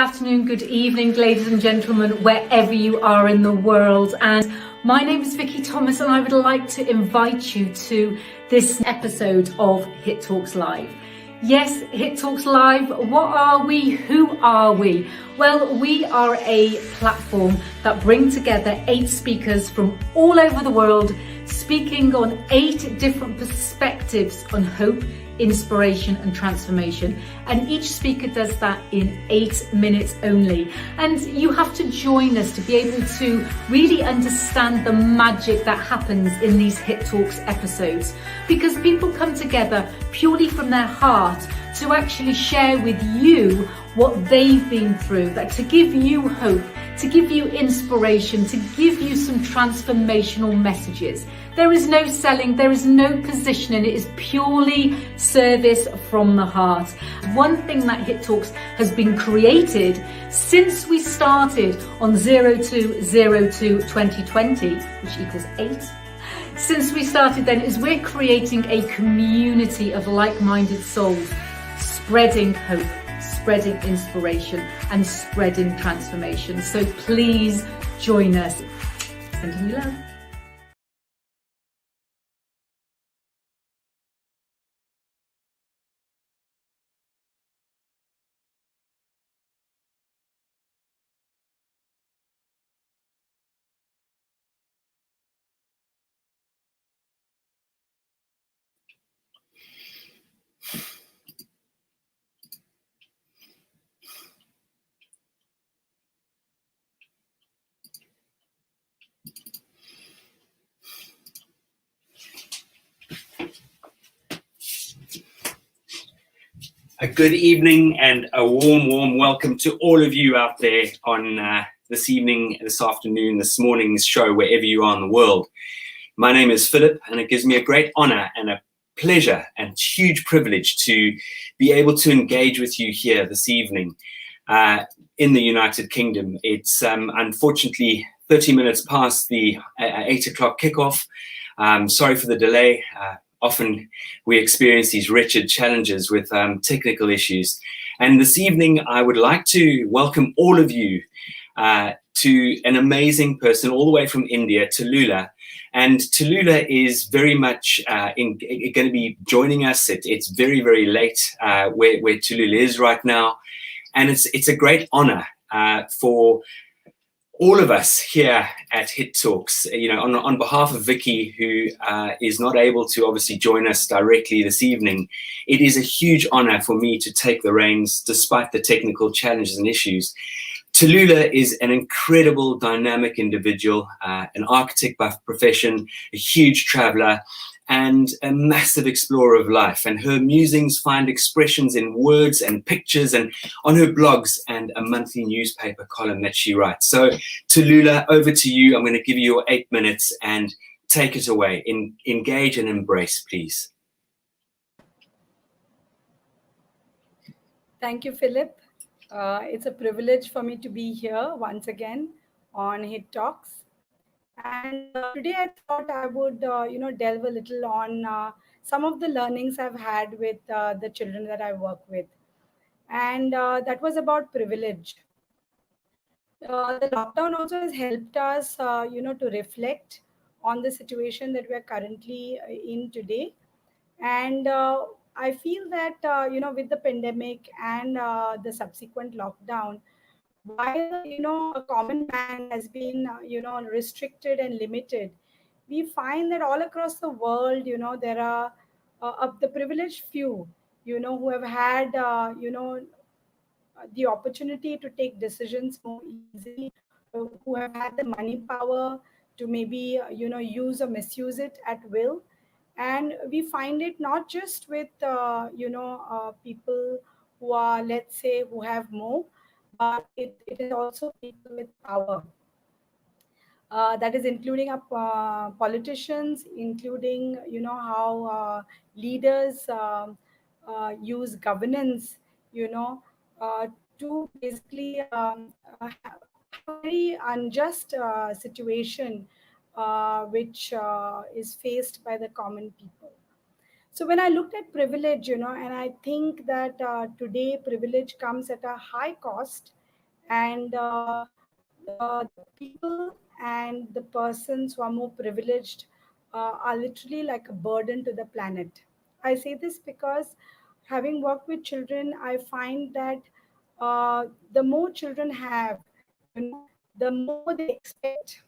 afternoon, good evening, ladies and gentlemen, wherever you are in the world. And my name is Vicky Thomas, and I would like to invite you to this episode of Hit Talks Live. Yes, Hit Talks Live. What are we? Who are we? Well, we are a platform that brings together 8 speakers from all over the world, speaking on 8 different perspectives on hope, inspiration and transformation, and each speaker does that in 8 minutes only. And you have to join us to be able to really understand the magic that happens in these Hit Talks episodes, because people come together purely from their heart to actually share with you what they've been through, that to give you hope, to give you inspiration, to give you some transformational messages. There is no selling, there is no positioning, it is purely service from the heart. One thing that Hit Talks has been created since we started on 02/02/2020, which equals 8. Since we started then, is we're creating a community of like-minded souls, spreading hope, spreading inspiration and spreading transformation. So please join us. Sending you love. A good evening and a warm welcome to all of you out there on this evening, this afternoon, this morning's show, wherever you are in the world. My name is Philip, and it gives me a great honor and a pleasure and huge privilege to be able to engage with you here this evening in the United Kingdom. It's unfortunately 30 minutes past the 8 o'clock kickoff. Sorry for the delay. Often we experience these wretched challenges with technical issues. And this evening, I would like to welcome all of you to an amazing person all the way from India, Tallulah. And Tallulah is very much going to be joining us. It's very, very late where Tallulah is right now. And it's a great honor for all of us here at Hit Talks, on behalf of Vicky, who is not able to obviously join us directly this evening. It is a huge honor for me to take the reins despite the technical challenges and issues. Tallulah is an incredible, dynamic individual, an architect by profession, a huge traveler, and a massive explorer of life. And her musings find expressions in words and pictures and on her blogs and a monthly newspaper column that she writes. So Tallulah, over to you. I'm going to give you your 8 minutes and take it away. Engage and embrace, please. Thank you, Philip. It's a privilege for me to be here once again on Hit Talks. And today I thought I would, delve a little on some of the learnings I've had with the children that I work with. And that was about privilege. The lockdown also has helped us, to reflect on the situation that we're currently in today. And I feel that, with the pandemic and the subsequent lockdown, while a common man has been restricted and limited, we find that all across the world there are the privileged few who have had the opportunity to take decisions more easily, who have had the money power to maybe use or misuse it at will. And we find it not just with people who are, let's say, who have more, but it is also people with power. That is including politicians, including how leaders use governance, uh, to basically have a very unjust situation which is faced by the common people. So when I looked at privilege, and I think that today privilege comes at a high cost, And the people and the persons who are more privileged are literally like a burden to the planet. I say this because having worked with children, I find that the more children have, the more they expect,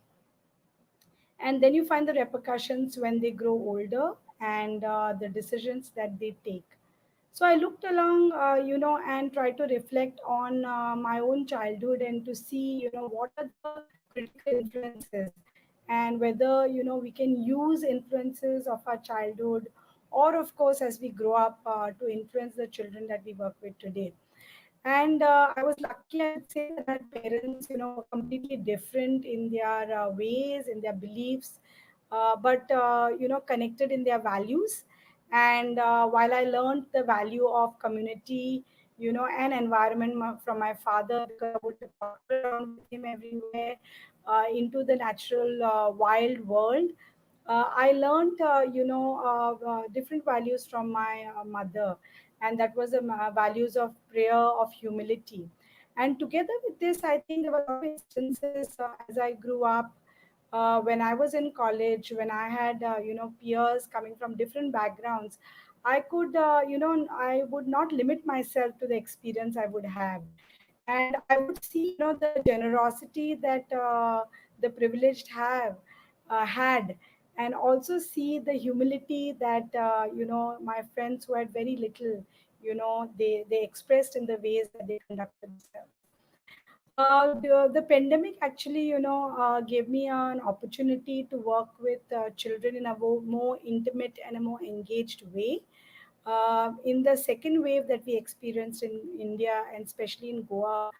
and then you find the repercussions when they grow older, and the decisions that they take. So I looked along, and tried to reflect on my own childhood and to see, what are the critical influences, and whether, we can use influences of our childhood, or of course as we grow up, to influence the children that we work with today. And I was lucky, I would say, that my parents, were completely different in their ways, in their beliefs, but connected in their values. And while I learned the value of community, and environment from my father, because I would potter around with him everywhere, into the natural wild world. I learned, different values from my mother, and that was the values of prayer, of humility. And together with this, I think there were a lot of instances as I grew up, when I was in college, when I had, peers coming from different backgrounds. I could, I would not limit myself to the experience I would have. And I would see, the generosity that the privileged have had, and also see the humility that, my friends who had very little, they expressed in the ways that they conducted themselves. The pandemic actually, gave me an opportunity to work with children in a more intimate and a more engaged way. In the second wave that we experienced in India, and especially in Goa,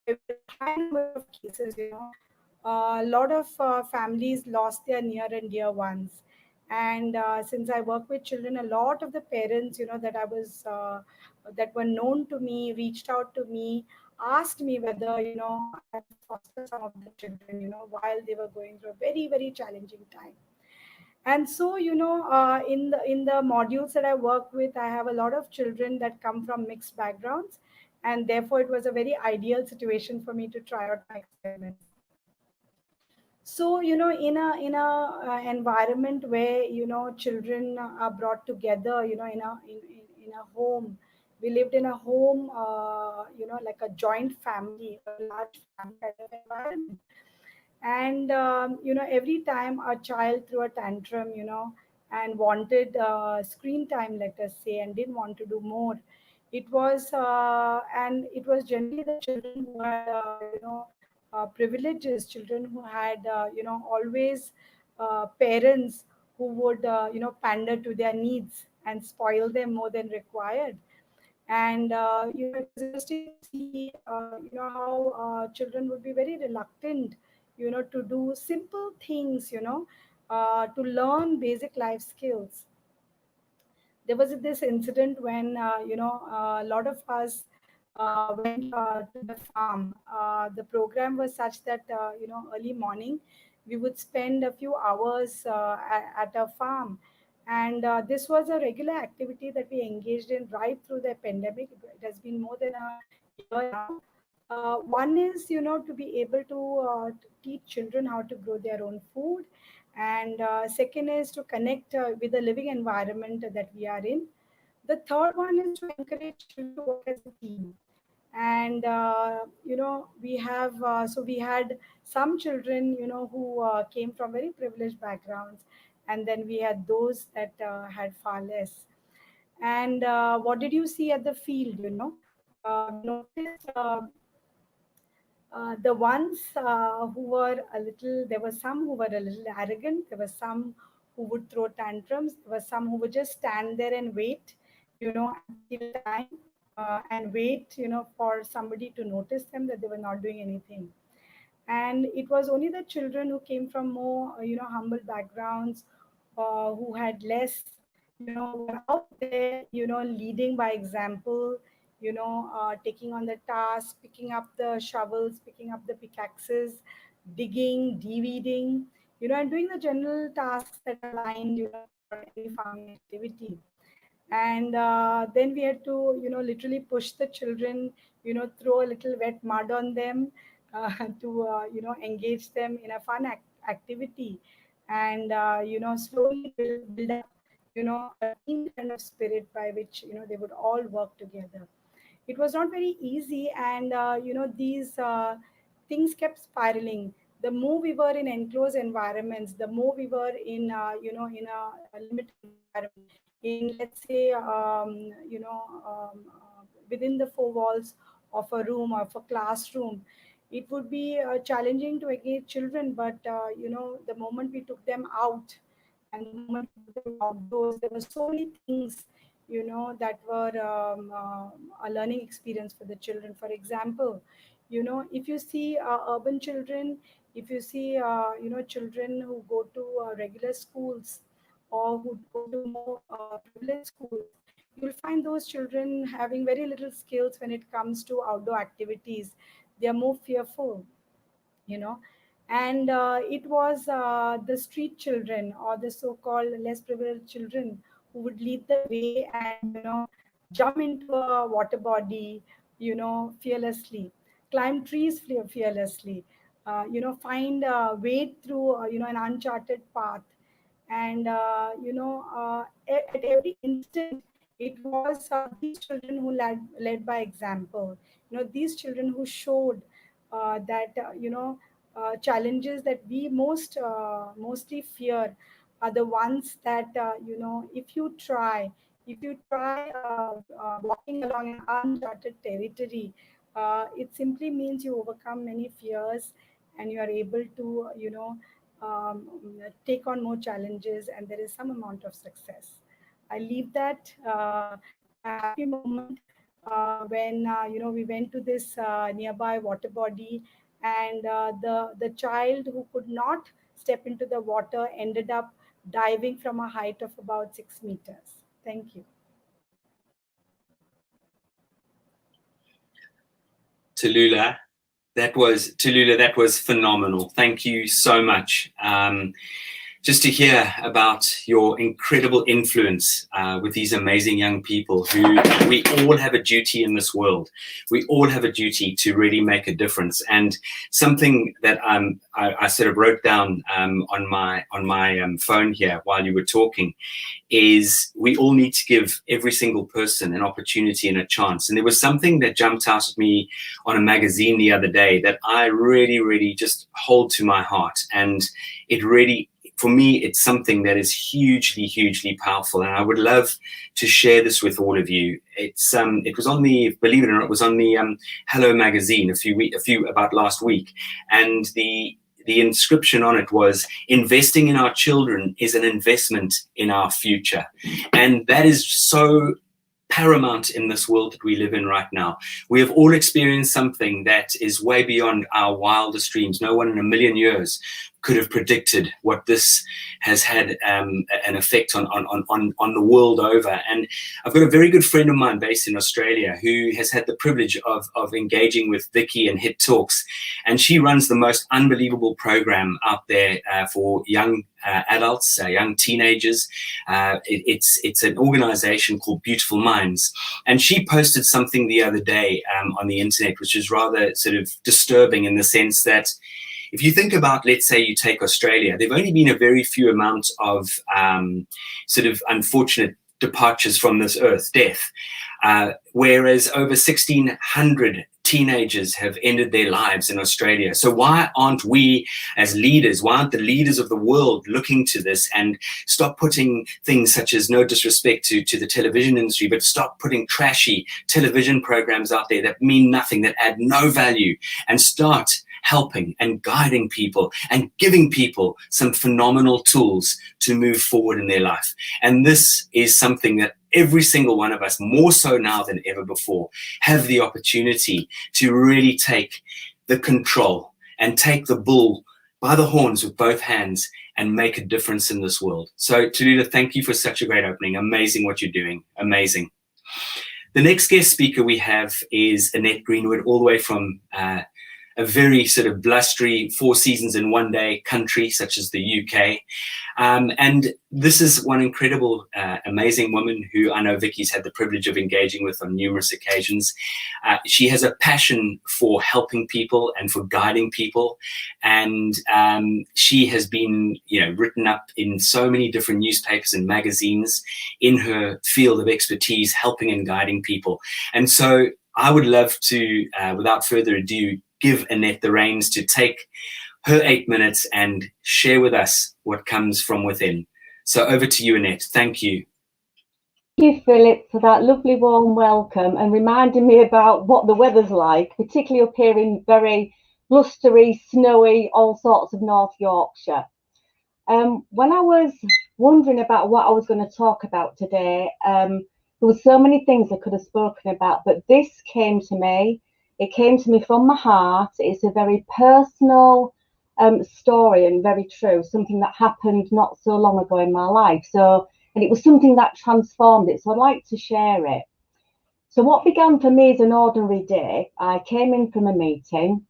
where we had a high number of cases, a lot of families lost their near and dear ones. And since I work with children, a lot of the parents, that were known to me, reached out to me, asked me whether, I would foster some of the children, while they were going through a very, very challenging time. And so, in the modules that I work with, I have a lot of children that come from mixed backgrounds, and therefore it was a very ideal situation for me to try out my experiments. So, in a environment where, children are brought together, in a home. We lived in a home, like a joint family or a large family kind of environment. And every time a child threw a tantrum, and wanted screen time, let us say, and didn't want to do more, it was generally the children who had, privileges, children who had, always parents who would, pander to their needs and spoil them more than required. And it was interesting to see, how children would be very reluctant, to do simple things, to learn basic life skills. There was this incident when, a lot of us went to the farm. The program was such that, early morning we would spend a few hours at a farm. And this was a regular activity that we engaged in right through the pandemic. It has been more than a year now. One is, to be able to teach children how to grow their own food. And second is to connect with the living environment that we are in. The third one is to encourage children to work as a team. And we had some children, who came from very privileged backgrounds, and then we had those that had far less. And what did you see at the field? We noticed, the ones who were a little, there were some who were a little arrogant, there were some who would throw tantrums, there were some who would just stand there and wait, and kill time, and wait, for somebody to notice them that they were not doing anything. And it was only the children who came from more, humble backgrounds, who had less, were out there, leading by example, taking on the task, picking up the shovels, picking up the pickaxes, digging, de-weeding, and doing the general tasks that are lined, for any farming activity. And then we had to, literally push the children, throw a little wet mud on them to, engage them in a fun activity, and, slowly build up, a team kind of spirit by which, they would all work together. It was not very easy, and, these things kept spiraling. The more we were in enclosed environments, the more we were in, in a limited environment, in, let's say, within the four walls of a room or of a classroom, it would be challenging to engage children. But, the moment we took them out and the moment we took them outdoors, there were so many things, that were a learning experience for the children. For example, if you see urban children, if you see, children who go to regular schools or who go to more privileged schools, you'll find those children having very little skills when it comes to outdoor activities. They are more fearful, you know and it was the street children, or the so-called less privileged children, who would lead the way and, jump into a water body, fearlessly, climb trees fearlessly, find a way through, an uncharted path. And, at every instant, it was these children who led by example. These children who showed that, challenges that we mostly fear are the ones that, if you try walking along an uncharted territory, it simply means you overcome many fears, and you are able to, um, take on more challenges, and there is some amount of success. I leave that a happy moment when, we went to this nearby water body, and the child who could not step into the water ended up diving from a height of about 6 meters. Thank you. Tallulah, that was phenomenal. Thank you so much. Just to hear about your incredible influence with these amazing young people who we all have a duty in this world. We all have a duty to really make a difference. And something that I sort of wrote down on my phone here while you were talking is we all need to give every single person an opportunity and a chance. And there was something that jumped out at me on a magazine the other day that I really, really just hold to my heart. And it really, for me, it's something that is hugely, hugely powerful. And I would love to share this with all of you. It was on the, believe it or not, it was on the Hello magazine about last week. And the inscription on it was, investing in our children is an investment in our future. And that is so paramount in this world that we live in right now. We have all experienced something that is way beyond our wildest dreams. No one in a million years could have predicted what this has had an effect on the world over. And I've got a very good friend of mine based in Australia who has had the privilege of engaging with Vicky and Hit Talks, and she runs the most unbelievable program out there for young adults, young teenagers. It's an organization called Beautiful Minds, and she posted something the other day on the internet, which is rather sort of disturbing in the sense that if you think about, let's say you take Australia, there've only been a very few amounts of sort of unfortunate departures from this earth, death, whereas over 1,600 teenagers have ended their lives in Australia. So why aren't we as leaders, why aren't the leaders of the world looking to this and stop putting things such as, no disrespect to the television industry, but stop putting trashy television programs out there that mean nothing, that add no value, and start helping and guiding people and giving people some phenomenal tools to move forward in their life. And this is something that every single one of us, more so now than ever before, have the opportunity to really take the control and take the bull by the horns with both hands and make a difference in this world. So Tallulah, thank you for such a great opening. Amazing what you're doing. Amazing. The next guest speaker we have is Annette Greenwood, all the way from a very sort of blustery 4 seasons in one day country such as the UK. And this is one incredible, amazing woman who I know Vicky's had the privilege of engaging with on numerous occasions. She has a passion for helping people and for guiding people. And she has been, written up in so many different newspapers and magazines in her field of expertise, helping and guiding people. And so I would love to, without further ado, give Annette the reins to take her 8 minutes and share with us what comes from within. So over to you, Annette. Thank you. Thank you, Philip, for that lovely warm welcome and reminding me about what the weather's like, particularly up here in very blustery, snowy, all sorts of North Yorkshire. When I was wondering about what I was going to talk about today, there were so many things I could have spoken about, but this came to me. It came to me from my heart. It's a very personal story and very true, something that happened not so long ago in my life. And it was something that transformed it. So I'd like to share it. So what began for me as an ordinary day, I came in from a meeting,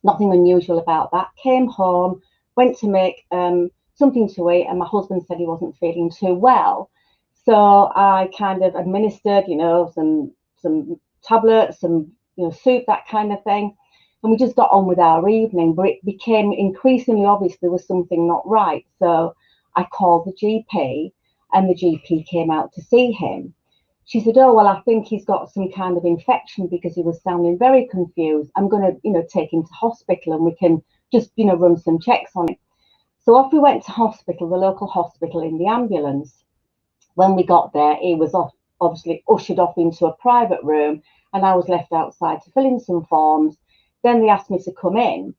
nothing unusual about that, came home, went to make something to eat, and my husband said he wasn't feeling too well. So I kind of administered, some tablets, some soup, that kind of thing. And we just got on with our evening, but it became increasingly obvious there was something not right. So I called the GP, and the GP came out to see him. She said, oh, well, I think he's got some kind of infection, because he was sounding very confused. I'm going to, take him to hospital, and we can just, run some checks on it. So off we went to hospital, the local hospital, in the ambulance. When we got there, he was obviously ushered off into a private room, and I was left outside to fill in some forms. Then they asked me to come in.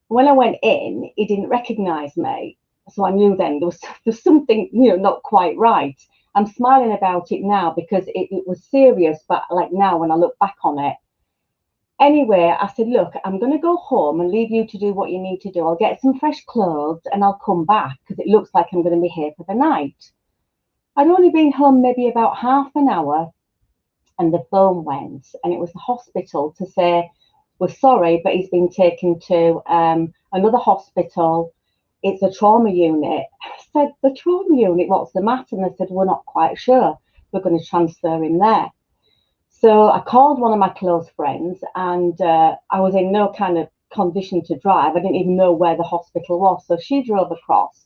When I went in, he didn't recognise me. So I knew then there was something, not quite right. I'm smiling about it now because it was serious, but like now when I look back on it. Anyway, I said, look, I'm going to go home and leave you to do what you need to do. I'll get some fresh clothes and I'll come back, because it looks like I'm going to be here for the night. I'd only been home maybe about half an hour, and the phone went, and it was the hospital to say, we're sorry, but he's been taken to another hospital. It's a trauma unit. I said, the trauma unit, what's the matter? And they said, we're not quite sure. We're going to transfer him there. So I called one of my close friends, and I was in no kind of condition to drive. I didn't even know where the hospital was. So she drove across.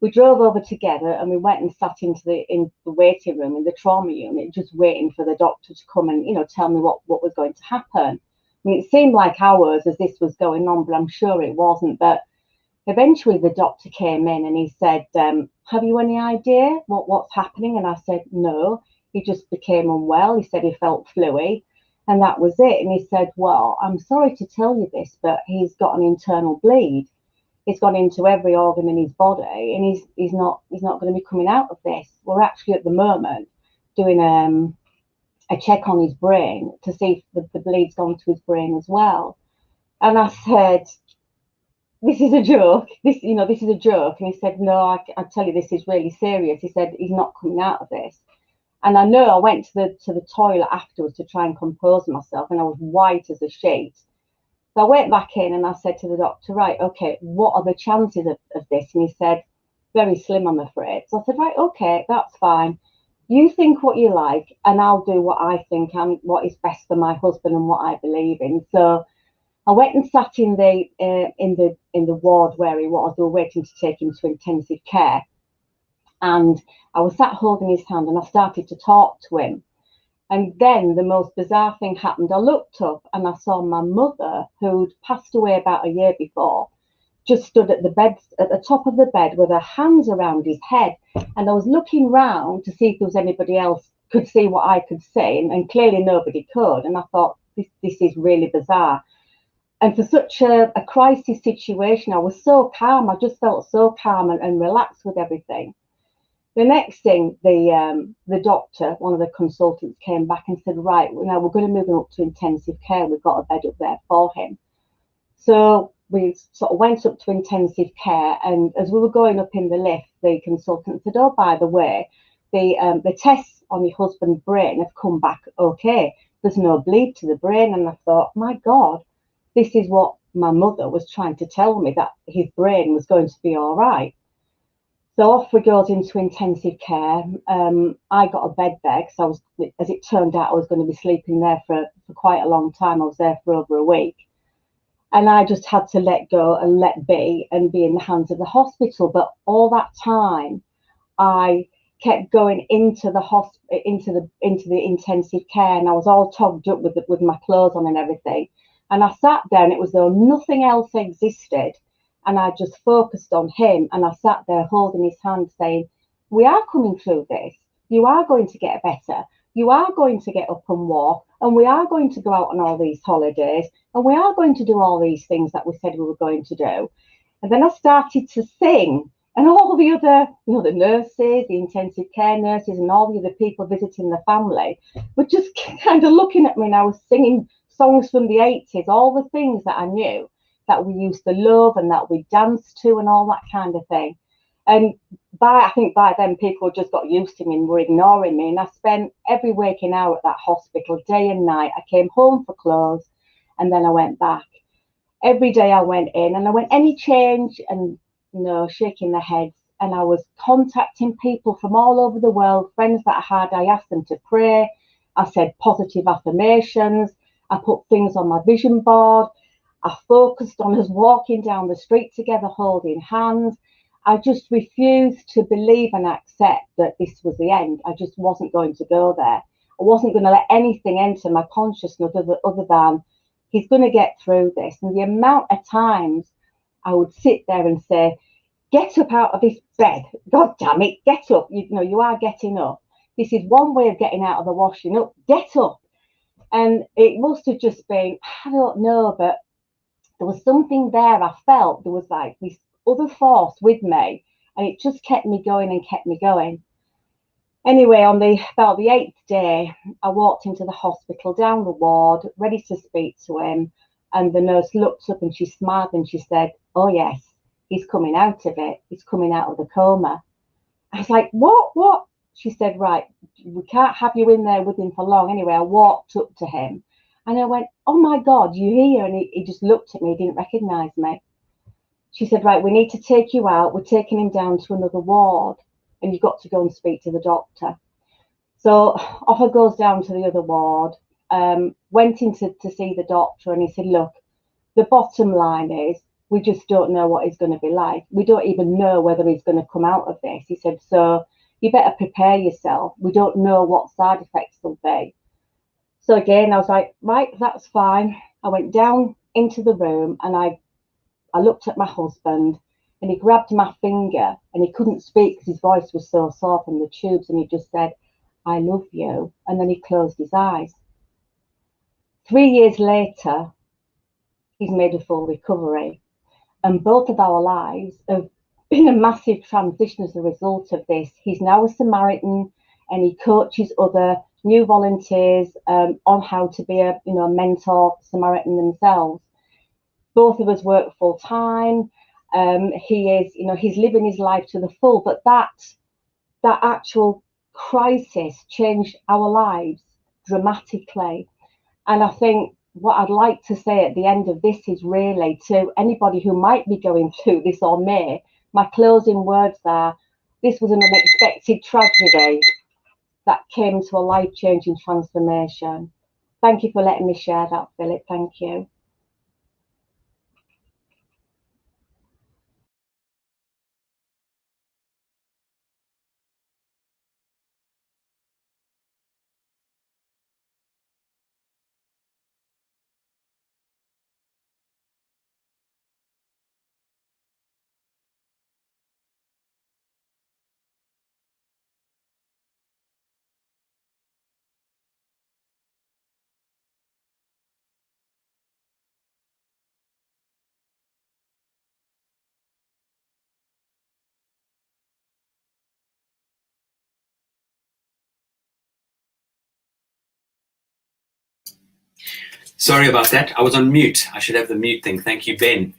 We drove over together, and we went and sat in the waiting room in the trauma unit, just waiting for the doctor to come and, tell me what was going to happen. I mean, it seemed like hours as this was going on, but I'm sure it wasn't. But eventually the doctor came in and he said, have you any idea what's happening? And I said, no, he just became unwell. He said he felt fluey, and that was it. And he said, well, I'm sorry to tell you this, but he's got an internal bleed. It's gone into every organ in his body, and he's not going to be coming out of this. We're actually at the moment doing a check on his brain to see if the bleed's gone to his brain as well. And I said, this is a joke. This is a joke. And he said, no, I tell you, this is really serious. He said, he's not coming out of this. And I know I went to the toilet afterwards to try and compose myself, and I was white as a sheet. So I went back in and I said to the doctor, right, okay, what are the chances of this? And he said, very slim, I'm afraid. So I said, right, okay, that's fine. You think what you like, and I'll do what I think and what is best for my husband and what I believe in. So I went and sat in the ward where he was. They were waiting to take him to intensive care. And I was sat holding his hand, and I started to talk to him. And then the most bizarre thing happened. I looked up and I saw my mother, who'd passed away about a year before, just stood at the top of the bed with her hands around his head. And I was looking round to see if there was anybody else could see what I could see, and clearly nobody could. And I thought, this is really bizarre. And for such a crisis situation, I was so calm. I just felt so calm and relaxed with everything. The next thing, the doctor, one of the consultants, came back and said, right, now we're going to move him up to intensive care. We've got a bed up there for him. So we sort of went up to intensive care, and as we were going up in the lift, the consultant said, oh, by the way, the tests on your husband's brain have come back okay. There's no bleed to the brain. And I thought, my God, this is what my mother was trying to tell me, that his brain was going to be all right. So off we goes into intensive care. I got a bed there because as it turned out, I was going to be sleeping there for quite a long time. I was there for over a week. And I just had to let go and let be and be in the hands of the hospital. But all that time, I kept going into the intensive care, and I was all togged up with my clothes on and everything. And I sat there, and it was as though nothing else existed. And I just focused on him, and I sat there holding his hand saying, we are coming through this. You are going to get better. You are going to get up and walk, and we are going to go out on all these holidays, and we are going to do all these things that we said we were going to do. And then I started to sing, and all the other, the nurses, the intensive care nurses, and all the other people visiting the family were just kind of looking at me, and I was singing songs from the 80s, all the things that I knew that we used to love and that we danced to and all that kind of thing. And I think by then people just got used to me and were ignoring me. And I spent every waking hour at that hospital, day and night. I came home for clothes and then I went back. Every day I went in and I went, any change? And shaking their heads. And I was contacting people from all over the world, friends that I had. I asked them to pray. I said positive affirmations. I put things on my vision board. I focused on us walking down the street together, holding hands. I just refused to believe and accept that this was the end. I just wasn't going to go there. I wasn't going to let anything enter my consciousness other than he's going to get through this. And the amount of times I would sit there and say, get up out of this bed. God damn it, get up. You are getting up. This is one way of getting out of the washing up. Get up. And it must have just been, I don't know, but there was something there. I felt there was like this other force with me, and it just kept me going and kept me going. Anyway, on about the 8th day, I walked into the hospital, down the ward, ready to speak to him, and the nurse looked up and she smiled and she said, oh yes, he's coming out of it. He's coming out of the coma. I was like, what? She said, right, we can't have you in there with him for long. Anyway, I walked up to him and I went, oh my God, you here? And he just looked at me, he didn't recognize me. She said, right, we need to take you out. We're taking him down to another ward and you've got to go and speak to the doctor. So off I goes down to the other ward, went in to see the doctor, and he said, look, the bottom line is we just don't know what he's going to be like. We don't even know whether he's going to come out of this. He said, so you better prepare yourself. We don't know what side effects there'll be. So again, I was like, right, that's fine. I went down into the room and I looked at my husband, and he grabbed my finger and he couldn't speak because his voice was so sore from the tubes, and he just said, I love you. And then he closed his eyes. 3 years later, he's made a full recovery. And both of our lives have been a massive transition as a result of this. He's now a Samaritan, and he coaches other new volunteers on how to be a mentor Samaritan themselves. Both of us work full time. He's living his life to the full, but that actual crisis changed our lives dramatically. And I think what I'd like to say at the end of this is really to anybody who might be going through this or may, my closing words are, this was an unexpected tragedy that came to a life-changing transformation. Thank you for letting me share that, Philip. Thank you. Sorry about that. I was on mute. I should have the mute thing. Thank you, Ben.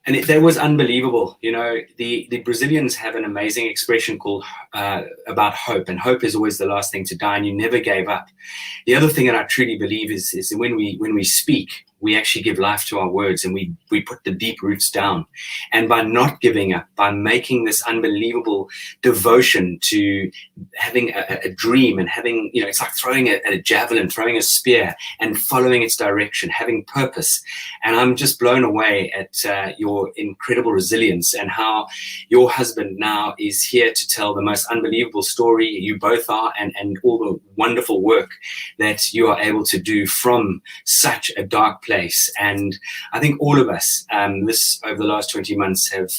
And that was unbelievable. The Brazilians have an amazing expression called about hope, and hope is always the last thing to die, and you never gave up. The other thing that I truly believe is when we speak, we actually give life to our words, and we put the deep roots down. And by not giving up, by making this unbelievable devotion to having a dream and having, it's like throwing a javelin, throwing a spear and following its direction, having purpose. And I'm just blown away at your incredible resilience and how your husband now is here to tell the most unbelievable story. You both are, and all the wonderful work that you are able to do from such a dark place. And I think all of us over the last 20 months have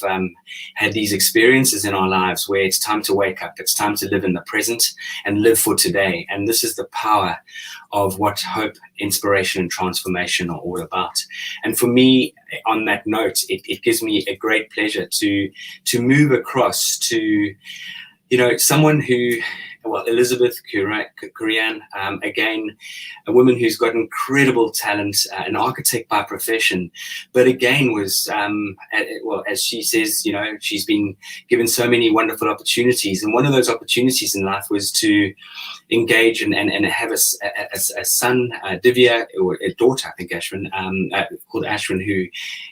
had these experiences in our lives where it's time to wake up, it's time to live in the present and live for today. And this is the power of what hope, inspiration, and transformation are all about. And for me, on that note, it gives me a great pleasure to move across to, someone who, Elizabeth Kurian, again, a woman who's got incredible talent, an architect by profession, but again was, as she says, she's been given so many wonderful opportunities. And one of those opportunities in life was to engage and have a son, Divya, or a daughter, I think, Ashwin, called Ashwin,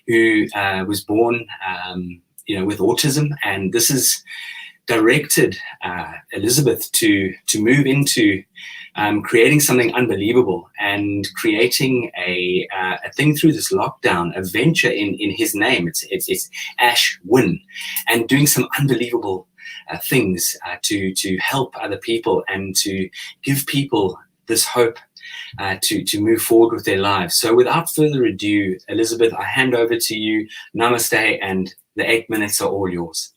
who was born, with autism. And this is directed Elizabeth to move into creating something unbelievable and creating a thing through this lockdown, a venture in his name. It's Ashwin, and doing some unbelievable things to help other people and to give people this hope to move forward with their lives. So without further ado, Elizabeth, I hand over to you. Namaste, and the 8 minutes are all yours.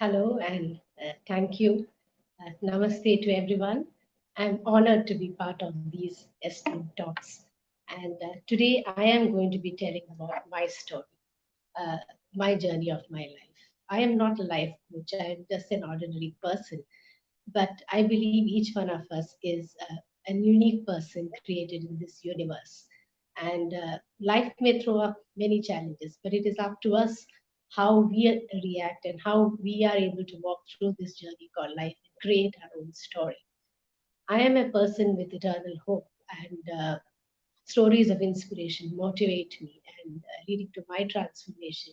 Hello, and thank you. Namaste to everyone. I'm honored to be part of these esteemed talks. And today I am going to be telling about my story, my journey of my life. I am not a life coach, I'm just an ordinary person. But I believe each one of us is a unique person created in this universe. And life may throw up many challenges, but it is up to us how we react and how we are able to walk through this journey called life and create our own story. I am a person with eternal hope, and stories of inspiration motivate me and leading to my transformation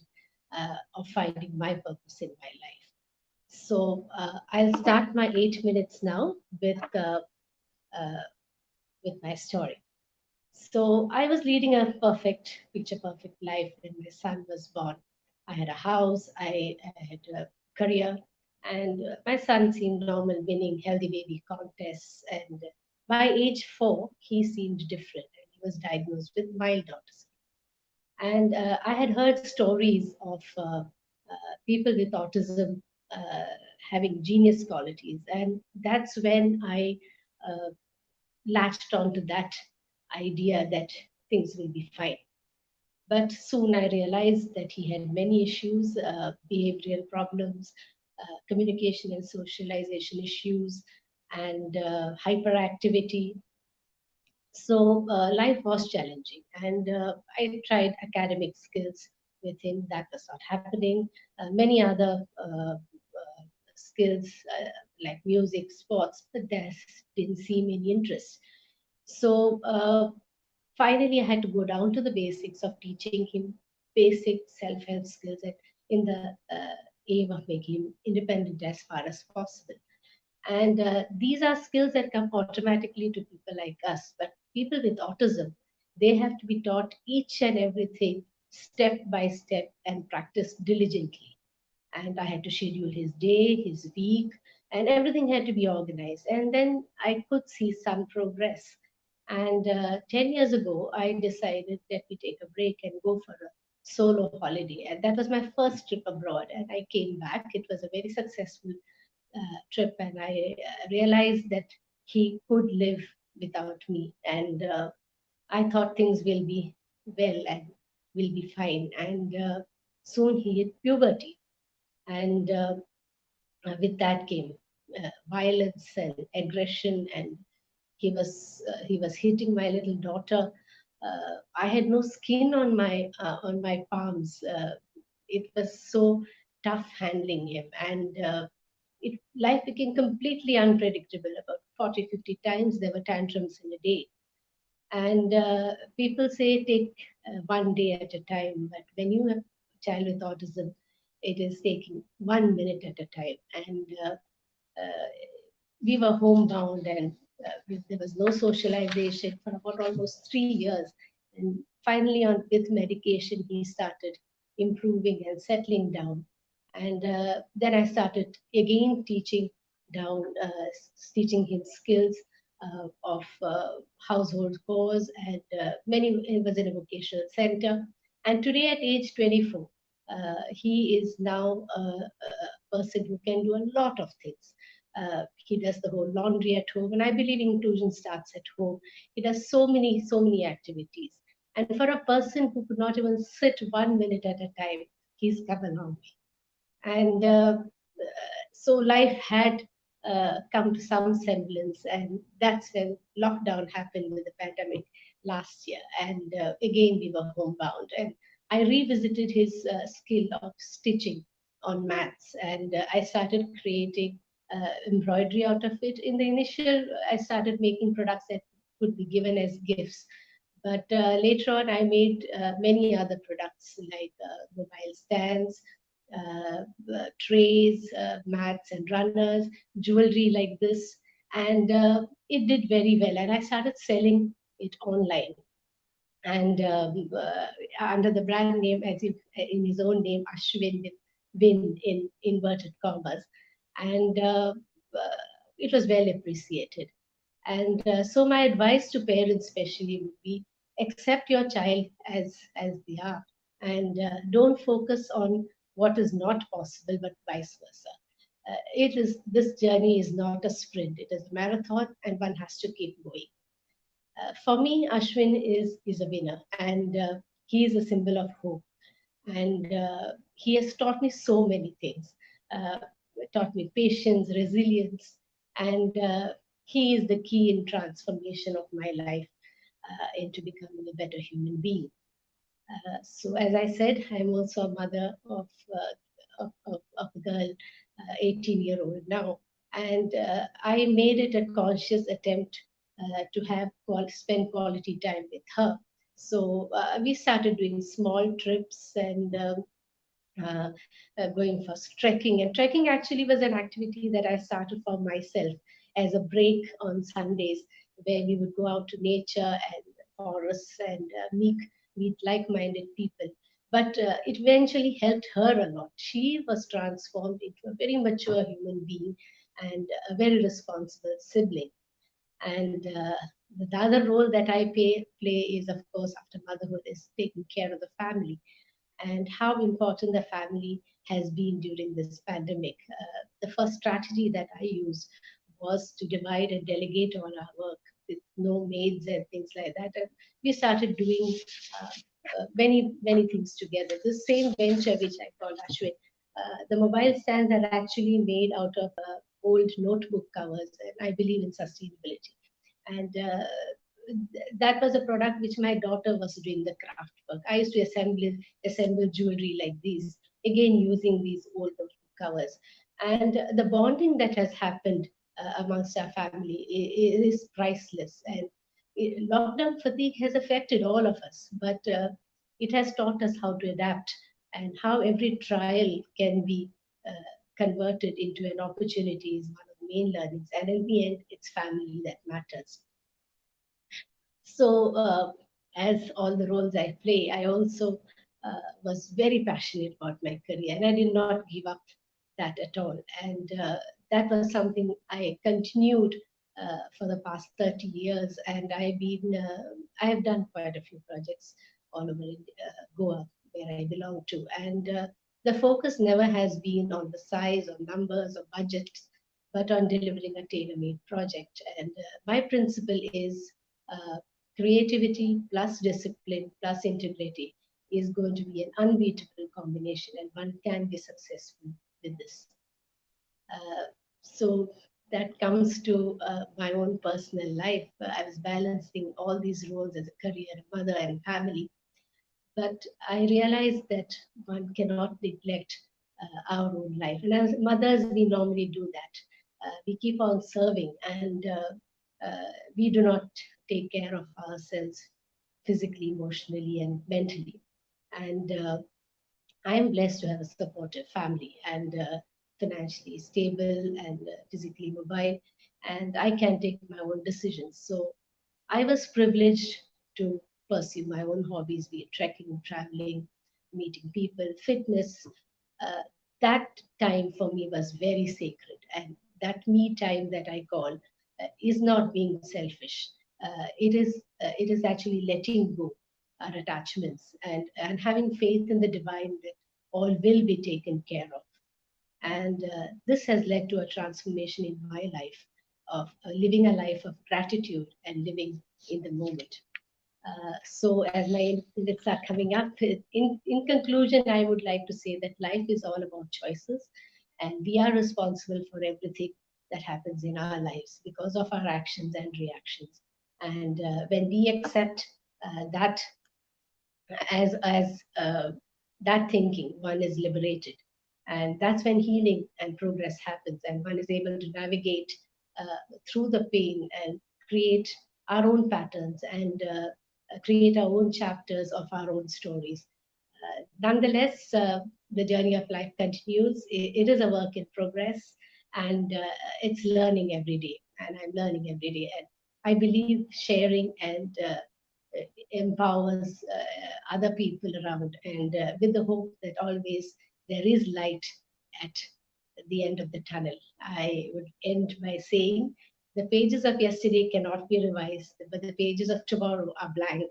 of finding my purpose in my life. So I'll start my 8 minutes now with my story. So I was leading a picture perfect life when my son was born. I had a house, I had a career, and my son seemed normal, winning healthy baby contests. And by age 4, he seemed different, and he was diagnosed with mild autism. And I had heard stories of people with autism having genius qualities, and that's when I latched onto that idea that things will be fine. But soon I realized that he had many issues, behavioral problems, communication and socialization issues, and hyperactivity. So life was challenging, and I tried academic skills with him. That was not happening. Many other skills like music, sports, but there didn't seem any interest. So finally, I had to go down to the basics of teaching him basic self-help skills and in the aim of making him independent as far as possible. And these are skills that come automatically to people like us. But people with autism, they have to be taught each and everything step by step and practice diligently. And I had to schedule his day, his week, and everything had to be organized. And then I could see some progress. And 10 years ago, I decided that we take a break and go for a solo holiday. And that was my first trip abroad. And I came back. It was a very successful trip. And I realized that he could live without me. And I thought things will be well and will be fine. And soon he hit puberty. And with that came violence and aggression, and he was hitting my little daughter. I had no skin on my palms. It was so tough handling him, and life became completely unpredictable. About 40, 50 times there were tantrums in a day. And people say take one day at a time, but when you have a child with autism, it is taking 1 minute at a time. And we were homebound, and there was no socialization for about almost 3 years. And finally, with medication, he started improving and settling down. And then I started again teaching him skills of household chores, and it was in a vocational center. And today, at age 24, he is now a person who can do a lot of things. He does the whole laundry at home, and I believe inclusion starts at home. He does so many activities. And for a person who could not even sit 1 minute at a time, he's come a long way. And so life had come to some semblance, and that's when lockdown happened with the pandemic last year. And again, we were homebound, and I revisited his skill of stitching on mats, and I started creating embroidery out of it. In the initial, I started making products that could be given as gifts. But later on, I made many other products like mobile stands, trays, mats and runners, jewelry like this. And it did very well. And I started selling it online. And under the brand name, as if in his own name, Ashwin, with Win in inverted commas. And it was well appreciated. And so my advice to parents especially would be, accept your child as they are, and don't focus on what is not possible, but vice versa. This journey is not a sprint, it is a marathon, and one has to keep going. For me, Ashwin is a winner, and he is a symbol of hope. And he has taught me so many things, taught me patience, resilience, and he is the key in transformation of my life into becoming a better human being. So as I said, I'm also a mother of a girl, 18-year-old now. And I made it a conscious attempt to spend quality time with her. So we started doing small trips and going for trekking. And trekking actually was an activity that I started for myself as a break on Sundays, where we would go out to nature and forests and meet like-minded people. But it eventually helped her a lot. She was transformed into a very mature human being and a very responsible sibling. And the other role that I play is, of course, after motherhood, is taking care of the family, and how important the family has been during this pandemic. The first strategy that I used was to divide and delegate all our work with no maids and things like that. And we started doing many things together. The same venture, which I call Ashwin, the mobile stands are actually made out of old notebook covers, and I believe in sustainability. And that was a product which my daughter was doing the craft work. I used to assemble jewelry like these, again using these old notebook covers. And the bonding that has happened amongst our family is priceless. And lockdown fatigue has affected all of us, but it has taught us how to adapt and how every trial can be converted into an opportunity is one of the main learnings. And in the end, it's family that matters. So as all the roles I play, I also was very passionate about my career, and I did not give up that at all. And that was something I continued for the past 30 years. And I have done quite a few projects all over Goa, where I belong to. And the focus never has been on the size or numbers or budgets, but on delivering a tailor-made project. And my principle is creativity plus discipline plus integrity is going to be an unbeatable combination, and one can be successful with this. So that comes to my own personal life. I was balancing all these roles as a career, mother, and family. But I realized that one cannot neglect our own life. And as mothers, we normally do that. We keep on serving, and we do not take care of ourselves physically, emotionally, and mentally. And I am blessed to have a supportive family and financially stable and physically mobile, and I can take my own decisions. So I was privileged to pursue my own hobbies, be it trekking, traveling, meeting people, fitness. Uh, that time for me was very sacred, and that me time that I call is not being selfish. It is actually letting go our attachments and having faith in the divine that all will be taken care of. And this has led to a transformation in my life of living a life of gratitude and living in the moment. So as my minutes are coming up, in conclusion, I would like to say that life is all about choices, and we are responsible for everything that happens in our lives because of our actions and reactions. And when we accept that as that thinking, one is liberated, and that's when healing and progress happens, and one is able to navigate through the pain and create our own patterns and create our own chapters of our own stories. Nonetheless, the journey of life continues. It is a work in progress, and it's learning every day, and I'm learning every day. And I believe sharing and empowers other people around, and with the hope that always there is light at the end of the tunnel. I would end by saying the pages of yesterday cannot be revised, but the pages of tomorrow are blank,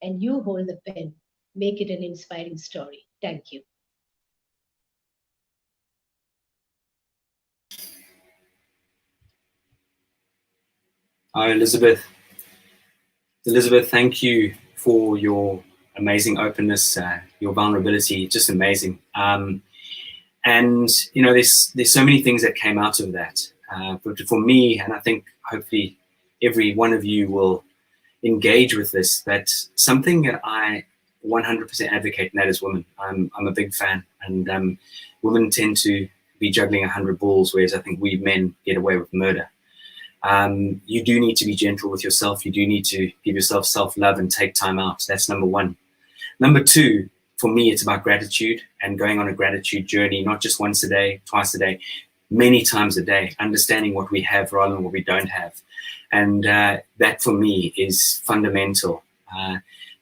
and you hold the pen. Make it an inspiring story. Thank you. Hi, Elizabeth. Elizabeth, thank you for your amazing openness, your vulnerability, just amazing. And you know, there's so many things that came out of that. But for me, and I think hopefully every one of you will engage with this, that something that I 100% advocate, and that is women. I'm a big fan, and women tend to be juggling 100 balls, whereas I think we men get away with murder. You do need to be gentle with yourself. You do need to give yourself self-love and take time out. That's number one. Number two, for me, it's about gratitude and going on a gratitude journey, not just once a day, twice a day, many times a day, understanding what we have rather than what we don't have. And that for me is fundamental.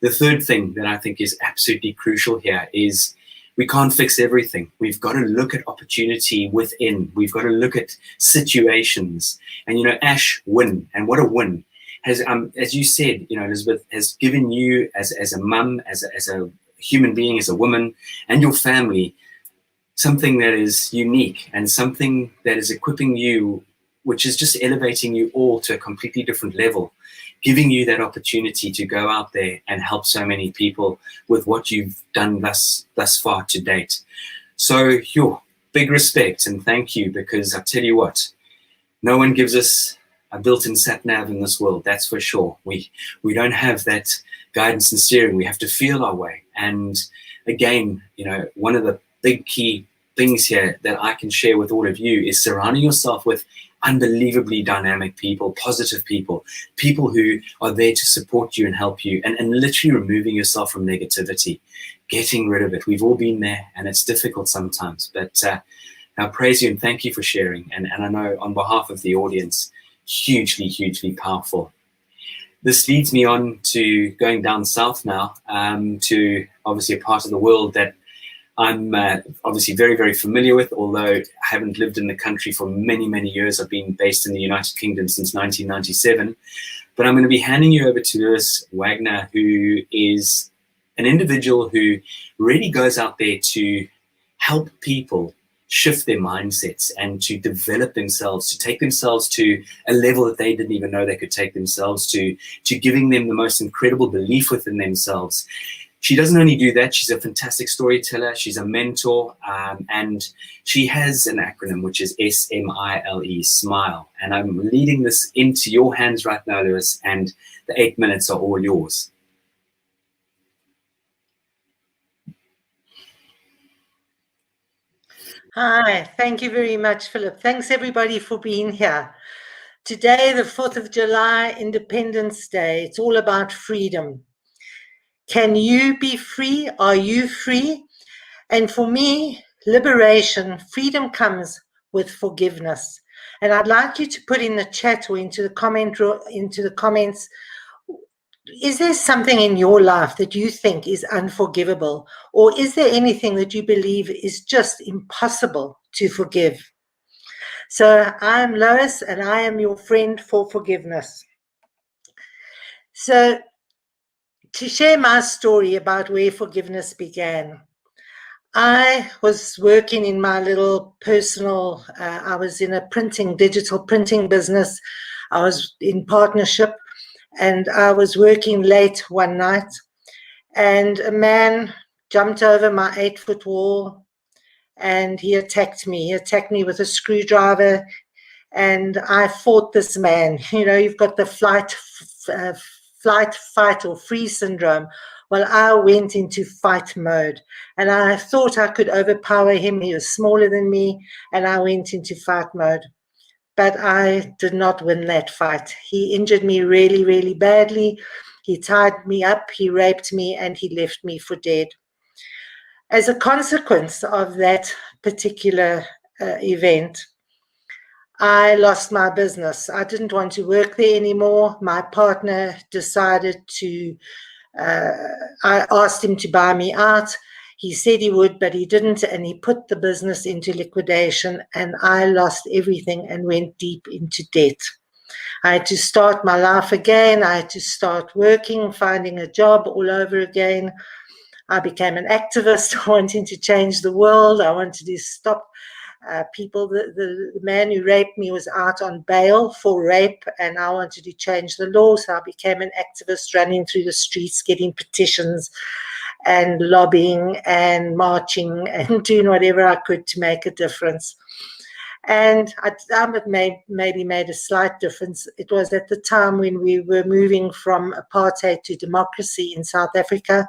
The third thing that I think is absolutely crucial here is we can't fix everything. We've got to look at opportunity within. We've got to look at situations. And, you know, Ash win, and what a win. Has, as you said, you know, Elizabeth, has given you as a mum, as a human being, as a woman, and your family, something that is unique and something that is equipping you, which is just elevating you all to a completely different level, giving you that opportunity to go out there and help so many people with what you've done thus far to date. So, big respect and thank you, because I tell you what, no one gives us a built-in sat-nav in this world, that's for sure. We don't have that guidance and steering. We have to feel our way. And again, you know, one of the big key things here that I can share with all of you is surrounding yourself with unbelievably dynamic people, positive people, people who are there to support you and help you, and literally removing yourself from negativity, getting rid of it. We've all been there, and it's difficult sometimes, but I praise you and thank you for sharing. And I know on behalf of the audience, hugely, hugely powerful. This leads me on to going down south now, to obviously a part of the world that I'm obviously very, very familiar with, although I haven't lived in the country for many, many years. I've been based in the United Kingdom since 1997. But I'm going to be handing you over to Lois Wagner, who is an individual who really goes out there to help people shift their mindsets and to develop themselves, to take themselves to a level that they didn't even know they could take themselves to giving them the most incredible belief within themselves. She doesn't only do that, she's a fantastic storyteller, she's a mentor, and she has an acronym which is SMILE, SMILE. And I'm leading this into your hands right now, Lois, and the 8 minutes are all yours. Hi, thank you very much, Philip. Thanks everybody for being here. Today, the 4th of July, Independence Day, it's all about freedom. Can you be free? Are you free? And for me, liberation, freedom comes with forgiveness. And I'd like you to put in the chat or into the comments, is there something in your life that you think is unforgivable? Or is there anything that you believe is just impossible to forgive? So I'm Lois, and I am your friend for forgiveness. So to share my story about where forgiveness began, I was working in my little personal, I was in a digital printing business. I was in partnership, and I was working late one night, and a man jumped over my 8-foot wall, and he attacked me. He attacked me with a screwdriver, and I fought this man. You know, you've got the flight, fight, or freeze syndrome. Well, I went into fight mode, and I thought I could overpower him. He was smaller than me, and I went into fight mode. But I did not win that fight. He injured me really, really badly. He tied me up, he raped me, and he left me for dead. As a consequence of that particular event, I lost my business. I didn't want to work there anymore. My partner decided to, I asked him to buy me out. He said he would, but he didn't, and he put the business into liquidation, and I lost everything and went deep into debt. I had to start my life again. I had to start working, finding a job all over again. I became an activist, wanting to change the world. I wanted to stop people. The man who raped me was out on bail for rape, and I wanted to change the law. So I became an activist, running through the streets, getting petitions and lobbying and marching and doing whatever I could to make a difference. And I maybe made a slight difference. It was at the time when we were moving from apartheid to democracy in South Africa,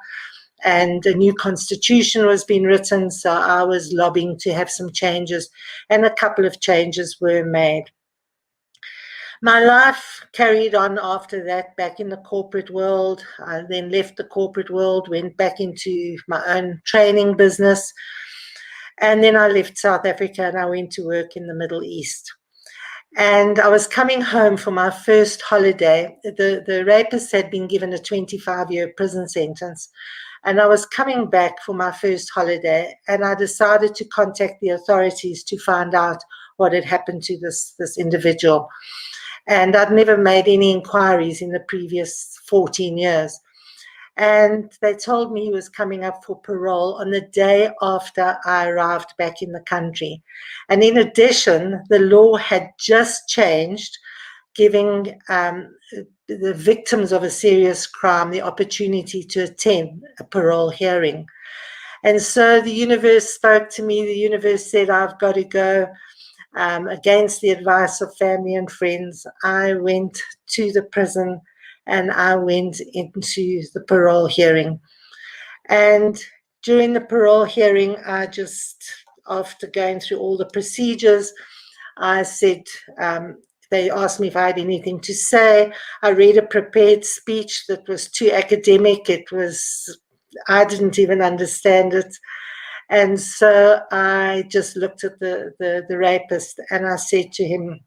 and a new constitution was being written, so I was lobbying to have some changes, and a couple of changes were made. My life carried on after that, back in the corporate world. I then left the corporate world, went back into my own training business, and then I left South Africa and I went to work in the Middle East. And I was coming home for my first holiday. The rapist had been given a 25-year prison sentence. And I was coming back for my first holiday, and I decided to contact the authorities to find out what had happened to this individual. And I'd never made any inquiries in the previous 14 years. And they told me he was coming up for parole on the day after I arrived back in the country. And in addition, the law had just changed, giving the victims of a serious crime the opportunity to attend a parole hearing. And so the universe spoke to me. The universe said, I've got to go. Against the advice of family and friends, I went to the prison and I went into the parole hearing. And during the parole hearing, after going through all the procedures, I said, they asked me if I had anything to say. I read a prepared speech that was too academic. I didn't even understand it. And so I just looked at the rapist and I said to him,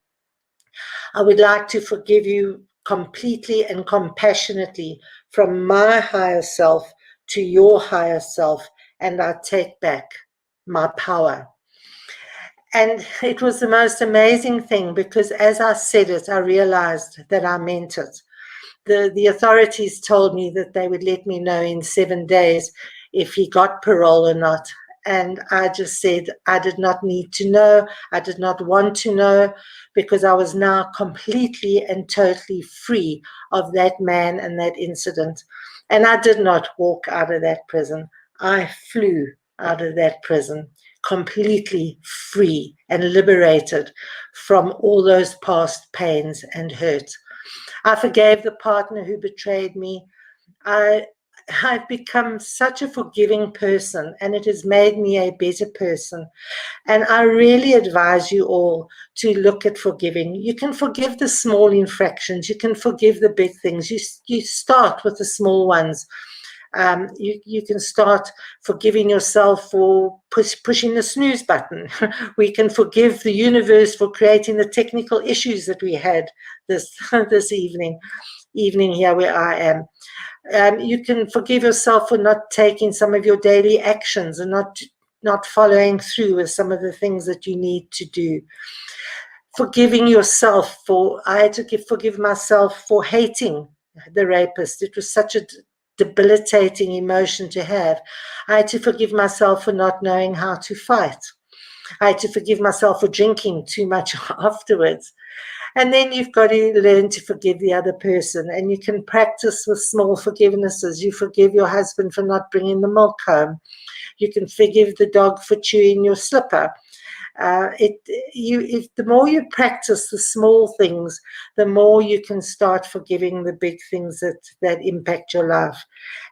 I would like to forgive you completely and compassionately from my higher self to your higher self, and I take back my power. And it was the most amazing thing, because as I said it, I realized that I meant it. The authorities told me that they would let me know in 7 days if he got parole or not. And I just said I did not need to know. I did not want to know, because I was now completely and totally free of that man and that incident. And I did not walk out of that prison. I flew out of that prison, completely free and liberated from all those past pains and hurt. I forgave the partner who betrayed me. I've become such a forgiving person, and it has made me a better person. And I really advise you all to look at forgiving. You can forgive the small infractions. You can forgive the big things. You start with the small ones. You can start forgiving yourself for pushing the snooze button. We can forgive the universe for creating the technical issues that we had this evening here where I am. You can forgive yourself for not taking some of your daily actions and not following through with some of the things that you need to do. Forgiving yourself I had to forgive myself for hating the rapist. It was such a debilitating emotion to have. I had to forgive myself for not knowing how to fight. I had to forgive myself for drinking too much afterwards. And then you've got to learn to forgive the other person, and you can practice with small forgivenesses. You forgive your husband for not bringing the milk home. You can forgive the dog for chewing your slipper. The more you practice the small things, the more you can start forgiving the big things that impact your life.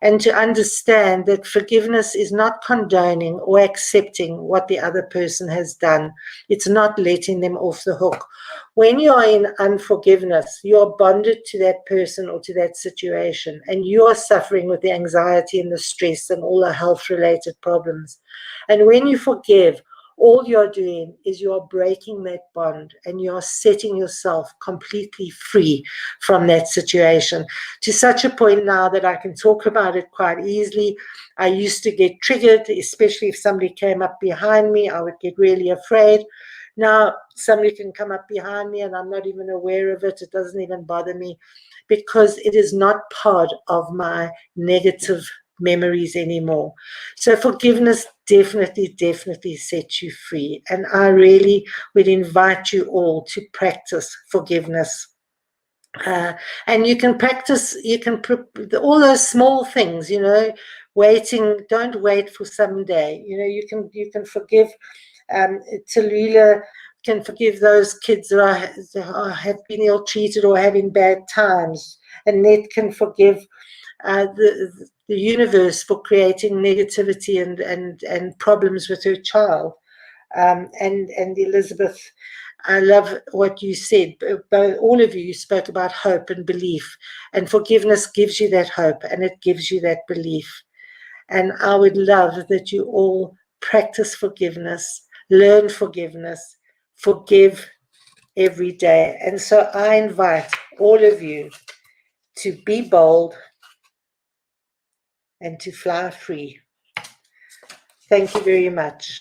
And to understand that forgiveness is not condoning or accepting what the other person has done. It's not letting them off the hook. When you are in unforgiveness, you are bonded to that person or to that situation, and you are suffering with the anxiety and the stress and all the health-related problems. And when you forgive, all you're doing is you're breaking that bond, and you're setting yourself completely free from that situation, to such a point now that I can talk about it quite easily. I used to get triggered, especially if somebody came up behind me. I would get really afraid. Now somebody can come up behind me and I'm not even aware of it. It doesn't even bother me, because it is not part of my negative memories anymore. So forgiveness definitely sets you free. And I really would invite you all to practice forgiveness. And you can practice, all those small things, waiting, don't wait for someday. You can forgive. Tallulah can forgive those kids that have been ill-treated or having bad times. Annette can forgive the universe for creating negativity and problems with her child. And Elizabeth, I love what you said. All of you spoke about hope and belief, and forgiveness gives you that hope and it gives you that belief. And I would love that you all practice forgiveness, learn forgiveness, forgive every day. And so I invite all of you to be bold and to fly free. Thank you very much.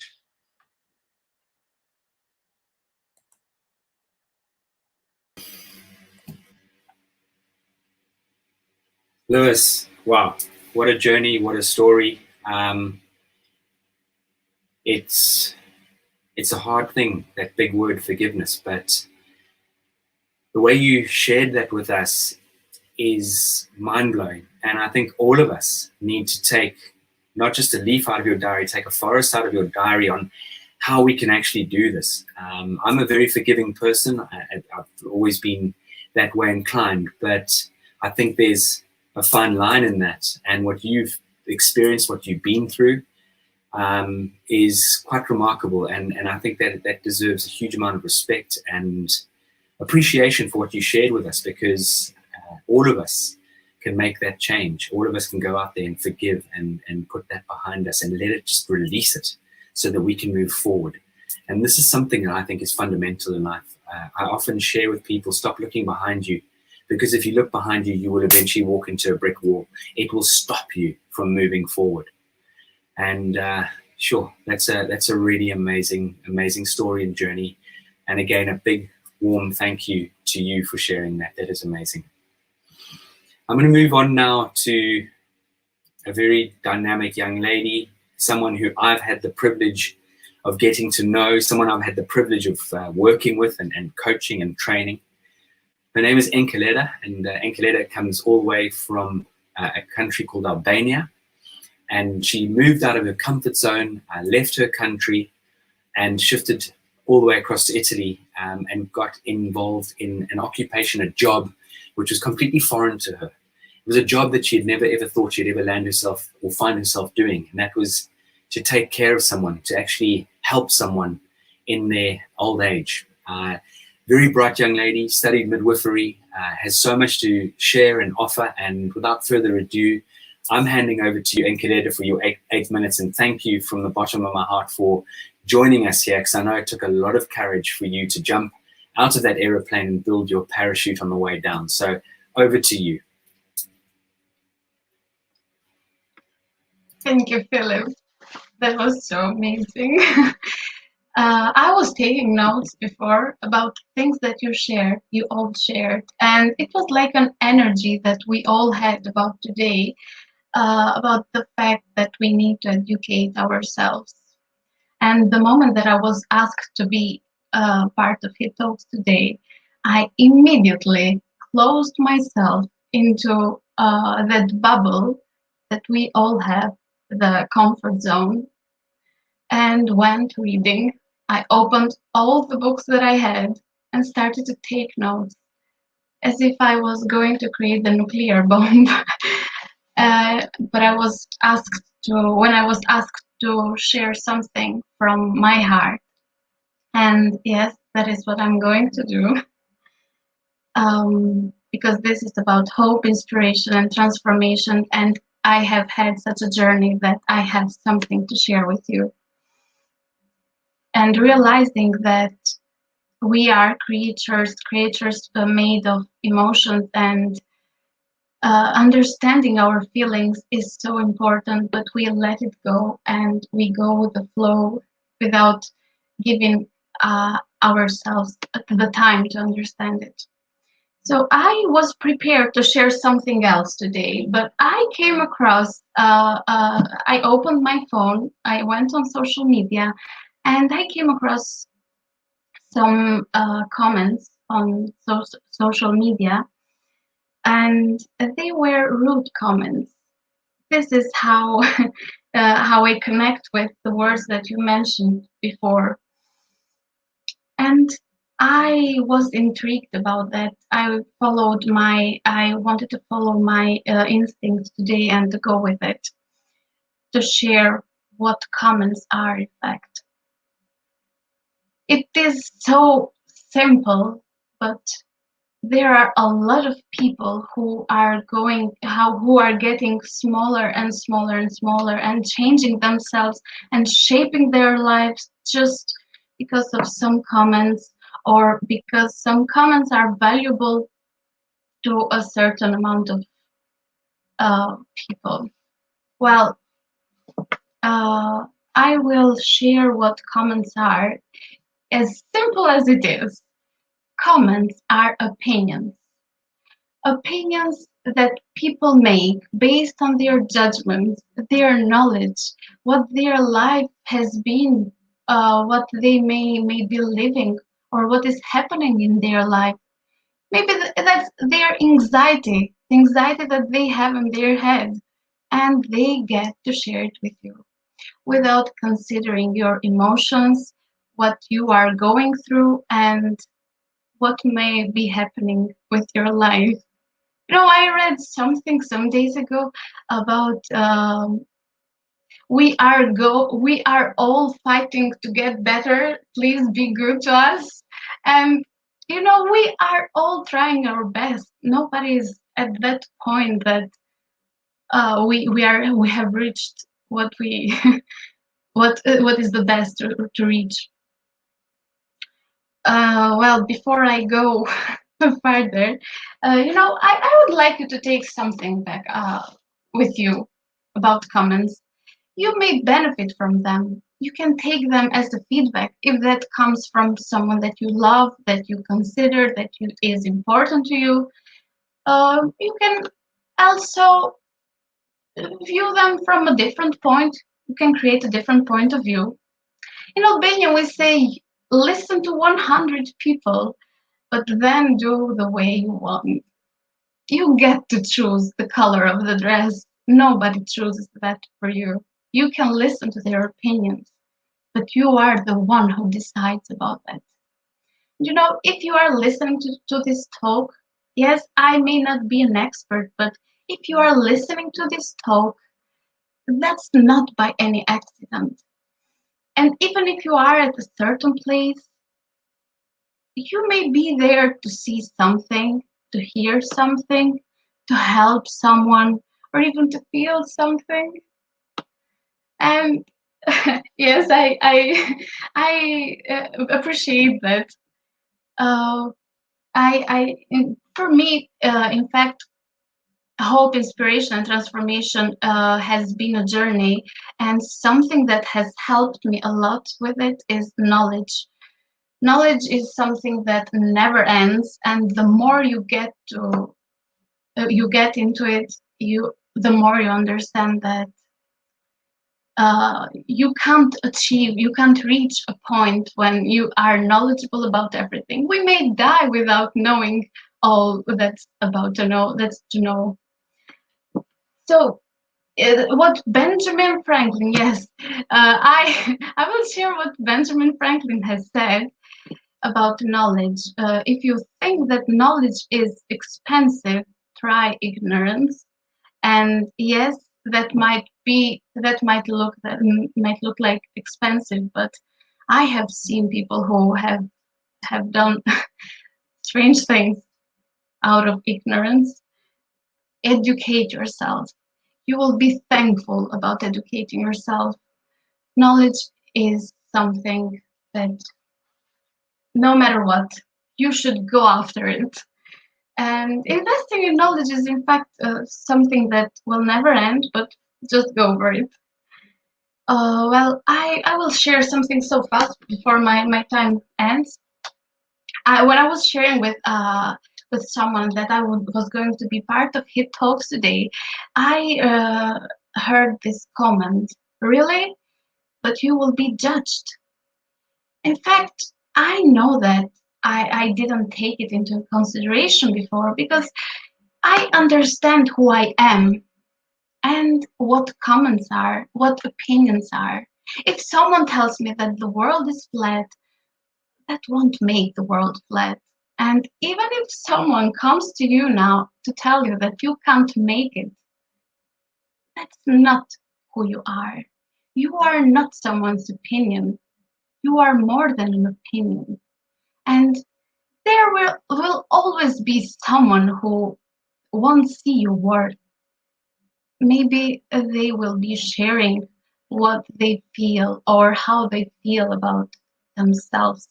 Lois, wow, what a journey, what a story. It's a hard thing, that big word forgiveness, but the way you shared that with us is mind-blowing. And I think all of us need to take not just a leaf out of your diary, take a forest out of your diary on how we can actually do this. I'm a very forgiving person. I've always been that way inclined, but I think there's a fine line in that. And what you've experienced, what you've been through, is quite remarkable. And I think that deserves a huge amount of respect and appreciation for what you shared with us, because all of us can make that change. All of us can go out there and forgive and put that behind us and let it just release it so that we can move forward. And this is something that I think is fundamental in life. I often share with people, stop looking behind you, because if you look behind you, you will eventually walk into a brick wall. It will stop you from moving forward. And sure, that's a really amazing story and journey. And again, a big, warm thank you to you for sharing that. That is amazing. I'm going to move on now to a very dynamic young lady, someone who I've had the privilege of getting to know, someone I've had the privilege of working with and coaching and training. Her name is Enkeleda, and Enkeleda comes all the way from a country called Albania. And she moved out of her comfort zone, left her country, and shifted all the way across to Italy, and got involved in an occupation, a job, which was completely foreign to her. was a job that she had never ever thought she'd ever land herself or find herself doing, and that was to take care of someone, to actually help someone in their old age. Very bright young lady, studied midwifery, has so much to share and offer. And without further ado, I'm handing over to you, Enkeleda, for your 8 minutes. And thank you from the bottom of my heart for joining us here, because I know it took a lot of courage for you to jump out of that aeroplane and build your parachute on the way down. So over to you. Thank you, Philip. That was so amazing. I was taking notes before about things that you all shared, and it was like an energy that we all had about today, about the fact that we need to educate ourselves. And the moment that I was asked to be part of Hit Talks today, I immediately closed myself into that bubble that we all have, the comfort zone, and went reading. I opened all the books that I had and started to take notes as if I was going to create the nuclear bomb. But when I was asked to share something from my heart, and yes, that is what I'm going to do. Because this is about hope, inspiration, and transformation, and I have had such a journey that I have something to share with you. And realizing that we are creatures made of emotions, and understanding our feelings is so important, but we let it go and we go with the flow without giving ourselves the time to understand it. So I was prepared to share something else today, but I came across, I opened my phone, I went on social media, and I came across some comments on social media, and they were rude comments. This is how how I connect with the words that you mentioned before. And I was intrigued about that. I wanted to follow my instincts today and to go with it, to share what comments are in fact. It is so simple, but there are a lot of people who are getting smaller and smaller and smaller and changing themselves and shaping their lives just because of some comments, or because some comments are valuable to a certain amount of people. Well, I will share what comments are. As simple as it is, comments are opinions. Opinions that people make based on their judgment, their knowledge, what their life has been, what they may be living, or what is happening in their life. Maybe that's their anxiety that they have in their head, and they get to share it with you without considering your emotions, what you are going through, and what may be happening with your life. You know, I read something some days ago about we are all fighting to get better. Please be good to us. And you know, we are all trying our best. Nobody is at that point that we have reached what we what is the best to reach. Well, before I go further, you know, I would like you to take something back with you about comments. You may benefit from them. You can take them as a feedback if that comes from someone that you love, that you consider, that is important to you. You can also view them from a different point. You can create a different point of view. In Albania, we say, listen to 100 people, but then do the way you want. You get to choose the color of the dress. Nobody chooses that for you. You can listen to their opinions, but you are the one who decides about that. You know, if you are listening to this talk, yes, I may not be an expert, but if you are listening to this talk, that's not by any accident. And even if you are at a certain place, you may be there to see something, to hear something, to help someone, or even to feel something. And yes, I appreciate that. For me, in fact, hope, inspiration, and transformation has been a journey, and something that has helped me a lot with it is knowledge. Knowledge is something that never ends, and the more you get into it, the more you understand that you can't reach a point when you are knowledgeable about everything. We may die without knowing all that's to know. So what Benjamin Franklin, yes, I will share what Benjamin Franklin has said about knowledge. If you think that knowledge is expensive, try ignorance. And yes, that might look like expensive, but I have seen people who have done strange things out of ignorance. Educate yourself. You will be thankful about educating yourself. Knowledge is something that no matter what, you should go after it. And investing in knowledge is, in fact, something that will never end, but just go for it. Well, I will share something so fast before my time ends. When I was sharing with someone that I was going to be part of HIT Talks today, I heard this comment, really? But you will be judged. In fact, I know that I didn't take it into consideration before, because I understand who I am and what comments are, what opinions are. If someone tells me that the world is flat, that won't make the world flat. And even if someone comes to you now to tell you that you can't make it, that's not who you are. You are not someone's opinion. You are more than an opinion. And there will always be someone who won't see your worth. Maybe they will be sharing what they feel or how they feel about themselves.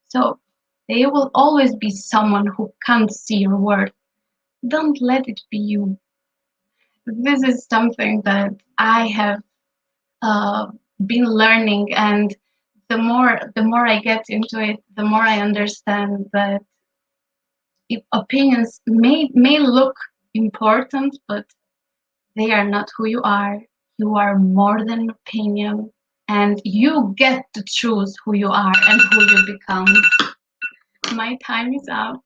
So there will always be someone who can't see your worth. Don't let it be you. This is something that I have been learning, and the more I get into it, the more I understand that opinions may look important, but they are not who you are. You are more than an opinion, and you get to choose who you are and who you become. My time is up.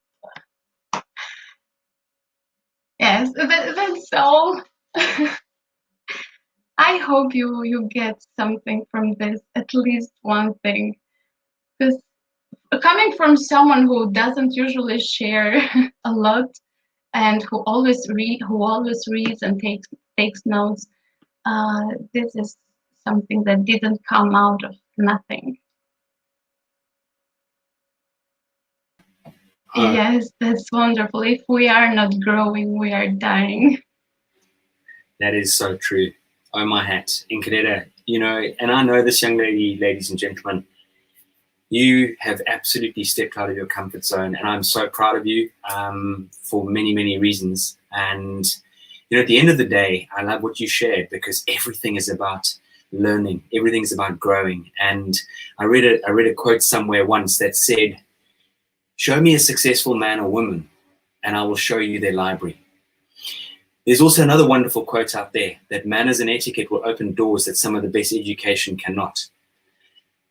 Yes, that's all. I hope you get something from this, at least one thing. Because coming from someone who doesn't usually share a lot and who always reads and takes notes, this is something that didn't come out of nothing. Yes, that's wonderful. If we are not growing, we are dying. That is so true. Oh, my hat. Enkeleda, and I know this young lady, ladies and gentlemen, you have absolutely stepped out of your comfort zone, and I'm so proud of you for many, many reasons. And, at the end of the day, I love what you shared, because everything is about learning. Everything is about growing. And I read a quote somewhere once that said, "Show me a successful man or woman, and I will show you their library." There's also another wonderful quote out there, that manners and etiquette will open doors that some of the best education cannot.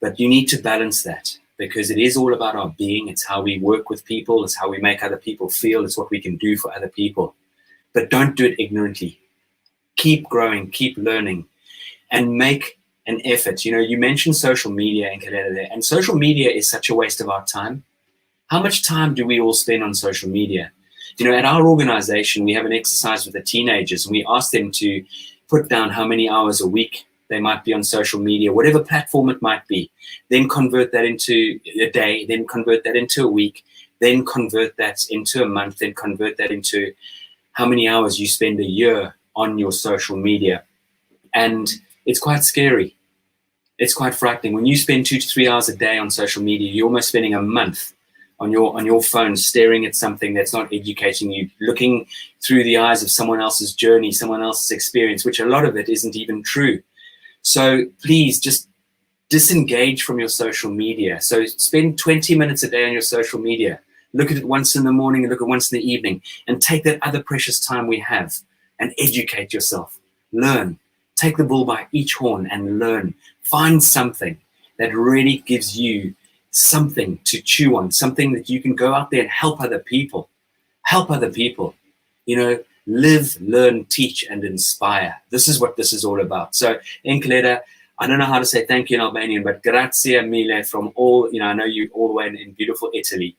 But you need to balance that, because it is all about our being. It's how we work with people. It's how we make other people feel. It's what we can do for other people. But don't do it ignorantly. Keep growing, keep learning, and make an effort. You mentioned social media, Ankaleta, there, and social media is such a waste of our time. How much time do we all spend on social media? You know, at our organization, we have an exercise with the teenagers, and we ask them to put down how many hours a week they might be on social media, whatever platform it might be, then convert that into a day, then convert that into a week, then convert that into a month, then convert that into how many hours you spend a year on your social media. And it's quite scary. It's quite frightening. When you spend 2 to 3 hours a day on social media, you're almost spending a month on your phone staring at something that's not educating you, looking through the eyes of someone else's journey, someone else's experience, which a lot of it isn't even true. So please just disengage from your social media. So spend 20 minutes a day on your social media. Look at it once in the morning and look at it once in the evening, and take that other precious time we have and educate yourself. Learn. Take the bull by each horn and learn. Find something that really gives you something to chew on, something that you can go out there and help other people. Help other people. You know, live, learn, teach, and inspire. This is what this is all about. So, Enkeleda, I don't know how to say thank you in Albanian, but grazie mille from all, you know, I know you all the way in beautiful Italy.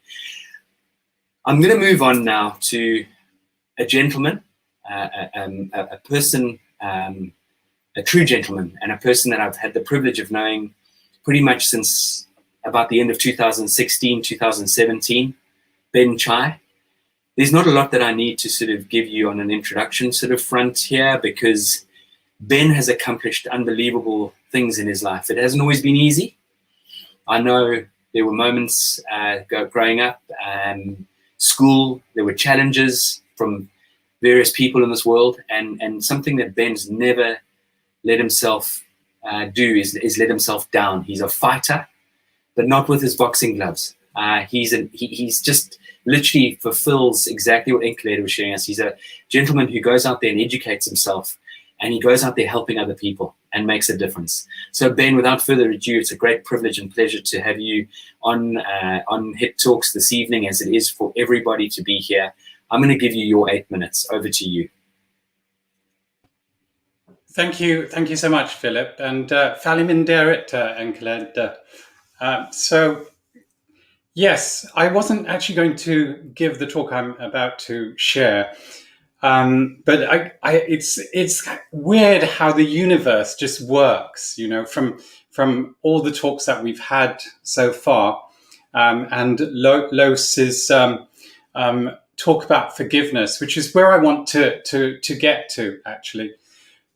I'm going to move on now to a gentleman, a person, a true gentleman, and a person that I've had the privilege of knowing pretty much since about the end of 2016, 2017, Ben Chai. There's not a lot that I need to sort of give you on an introduction sort of front here, because Ben has accomplished unbelievable things in his life. It hasn't always been easy. I know there were moments growing up, school, there were challenges from various people in this world, and something that Ben's never let himself do is let himself down. He's a fighter, but not with his boxing gloves. He's just literally fulfills exactly what Enkeleda was showing us. He's a gentleman who goes out there and educates himself, and he goes out there helping other people and makes a difference. So Ben, without further ado, it's a great privilege and pleasure to have you on Hit Talks this evening, as it is for everybody to be here. I'm going to give you your 8 minutes. Over to you. Thank you so much, Philip, and Faliminderit, Enkeleda. So, yes, I wasn't actually going to give the talk I'm about to share, but it's weird how the universe just works, you know, from all the talks that we've had so far, and Lois's talk about forgiveness, which is where I want to get to, actually.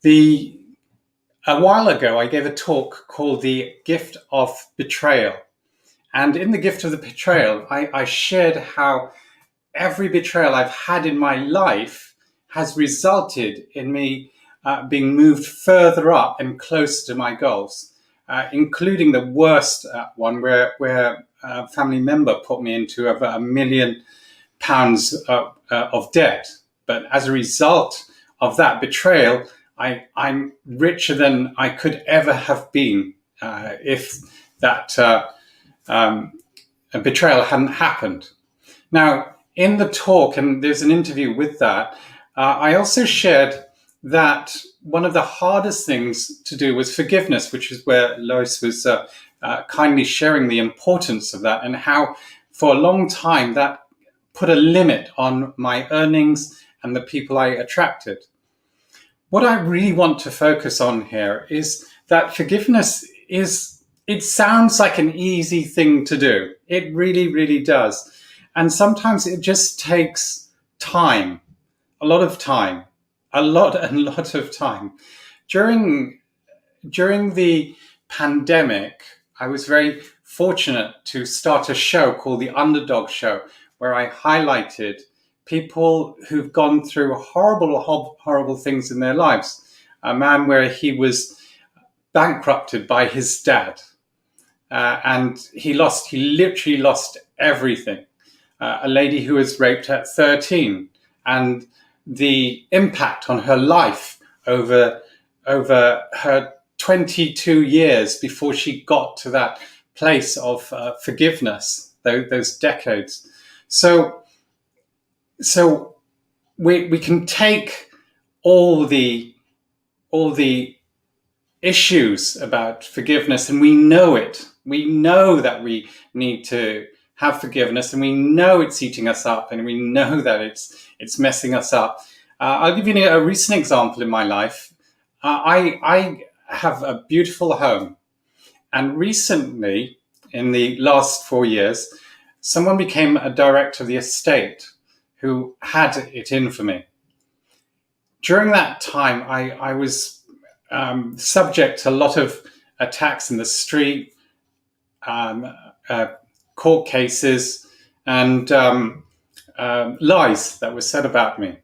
A while ago, I gave a talk called The Gift of Betrayal. And in the gift of the betrayal, I shared how every betrayal I've had in my life has resulted in me being moved further up and closer to my goals, including the worst one where a family member put me into over £1 million of debt. But as a result of that betrayal, I'm richer than I could ever have been if that a betrayal hadn't happened. Now, in the talk, and there's an interview with that, I also shared that one of the hardest things to do was forgiveness, which is where Lois was kindly sharing the importance of that, and how for a long time that put a limit on my earnings and the people I attracted. What I really want to focus on here is that forgiveness it sounds like an easy thing to do. It really, really does. And sometimes it just takes time, a lot of time. During the pandemic, I was very fortunate to start a show called The Underdog Show, where I highlighted people who've gone through horrible things in their lives. A man where he was bankrupted by his dad, and he literally lost everything. A lady who was raped at 13, and the impact on her life over her 22 years before she got to that place of forgiveness, those decades. So we can take all the issues about forgiveness, and we know it. We know that we need to have forgiveness, and we know it's eating us up, and we know that it's messing us up. I'll give you a recent example in my life. I have a beautiful home, and recently, in the last 4 years, someone became a director of the estate who had it in for me. During that time, I was subject to a lot of attacks in the street, court cases, and lies that were said about me.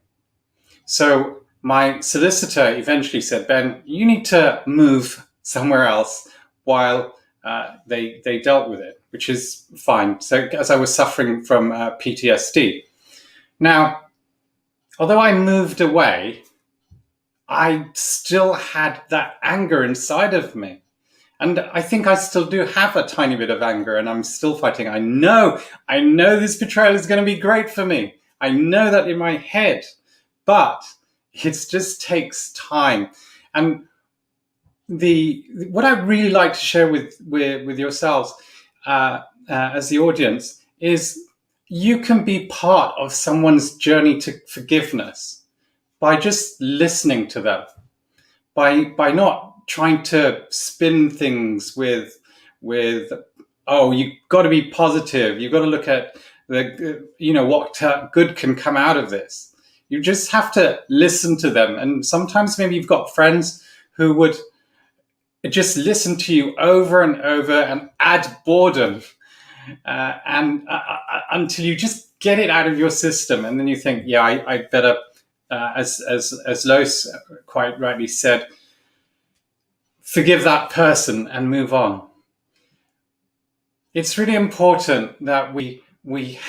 So my solicitor eventually said, Ben, you need to move somewhere else while they dealt with it, which is fine. So as I was suffering from PTSD. Now, although I moved away, I still had that anger inside of me. And I think I still do have a tiny bit of anger, and I'm still fighting. I know this betrayal is going to be great for me. I know that in my head, but it just takes time. And what I really like to share with yourselves as the audience is you can be part of someone's journey to forgiveness by just listening to them, by not trying to spin things with oh, you've got to be positive, you've got to look at what good can come out of this. You just have to listen to them. And sometimes maybe you've got friends who would just listen to you over and over and add boredom until you just get it out of your system. And then you think, yeah, I better, as Lois quite rightly said, forgive that person and move on. It's really important that we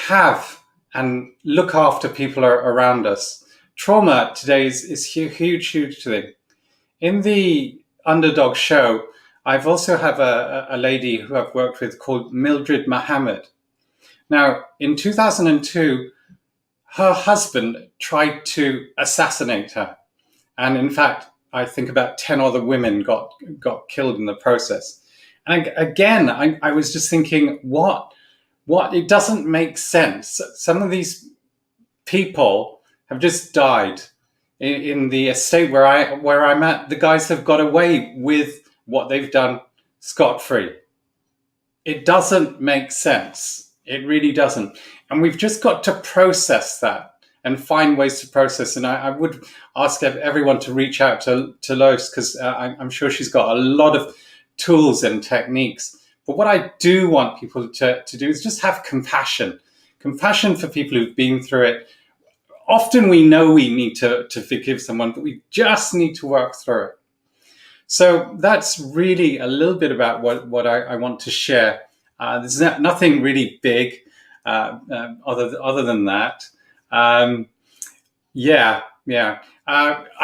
have and look after people around us. Trauma today is a huge thing. In the Underdog show, I've also have a lady who I've worked with called Mildred Muhammad. Now, in 2002, her husband tried to assassinate her. And in fact, I think about 10 other women got killed in the process. And again, I was just thinking, what? It doesn't make sense. Some of these people have just died. In the estate where I'm at, the guys have got away with what they've done scot-free. It doesn't make sense. It really doesn't. And we've just got to process that and find ways to process. And I would ask everyone to reach out to Lois, because I'm sure she's got a lot of tools and techniques. But what I do want people to do is just have compassion for people who've been through it. Often we know we need to forgive someone, but we just need to work through it. So that's really a little bit about what I want to share. There's nothing really big other than that. I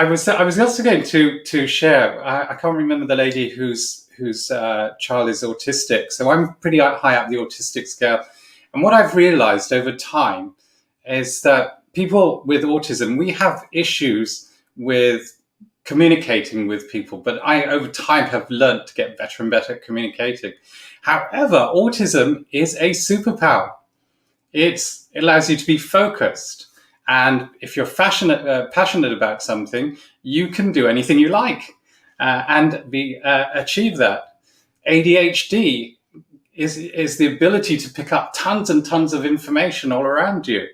was also going to share. I can't remember the lady whose child is autistic. So I'm pretty high up the autistic scale, and what I've realised over time is that people with autism, we have issues with communicating with people, but I over time have learned to get better and better at communicating. However, autism is a superpower. It allows you to be focused. And if you're passionate about something, you can do anything you like and achieve that. ADHD is the ability to pick up tons and tons of information all around you.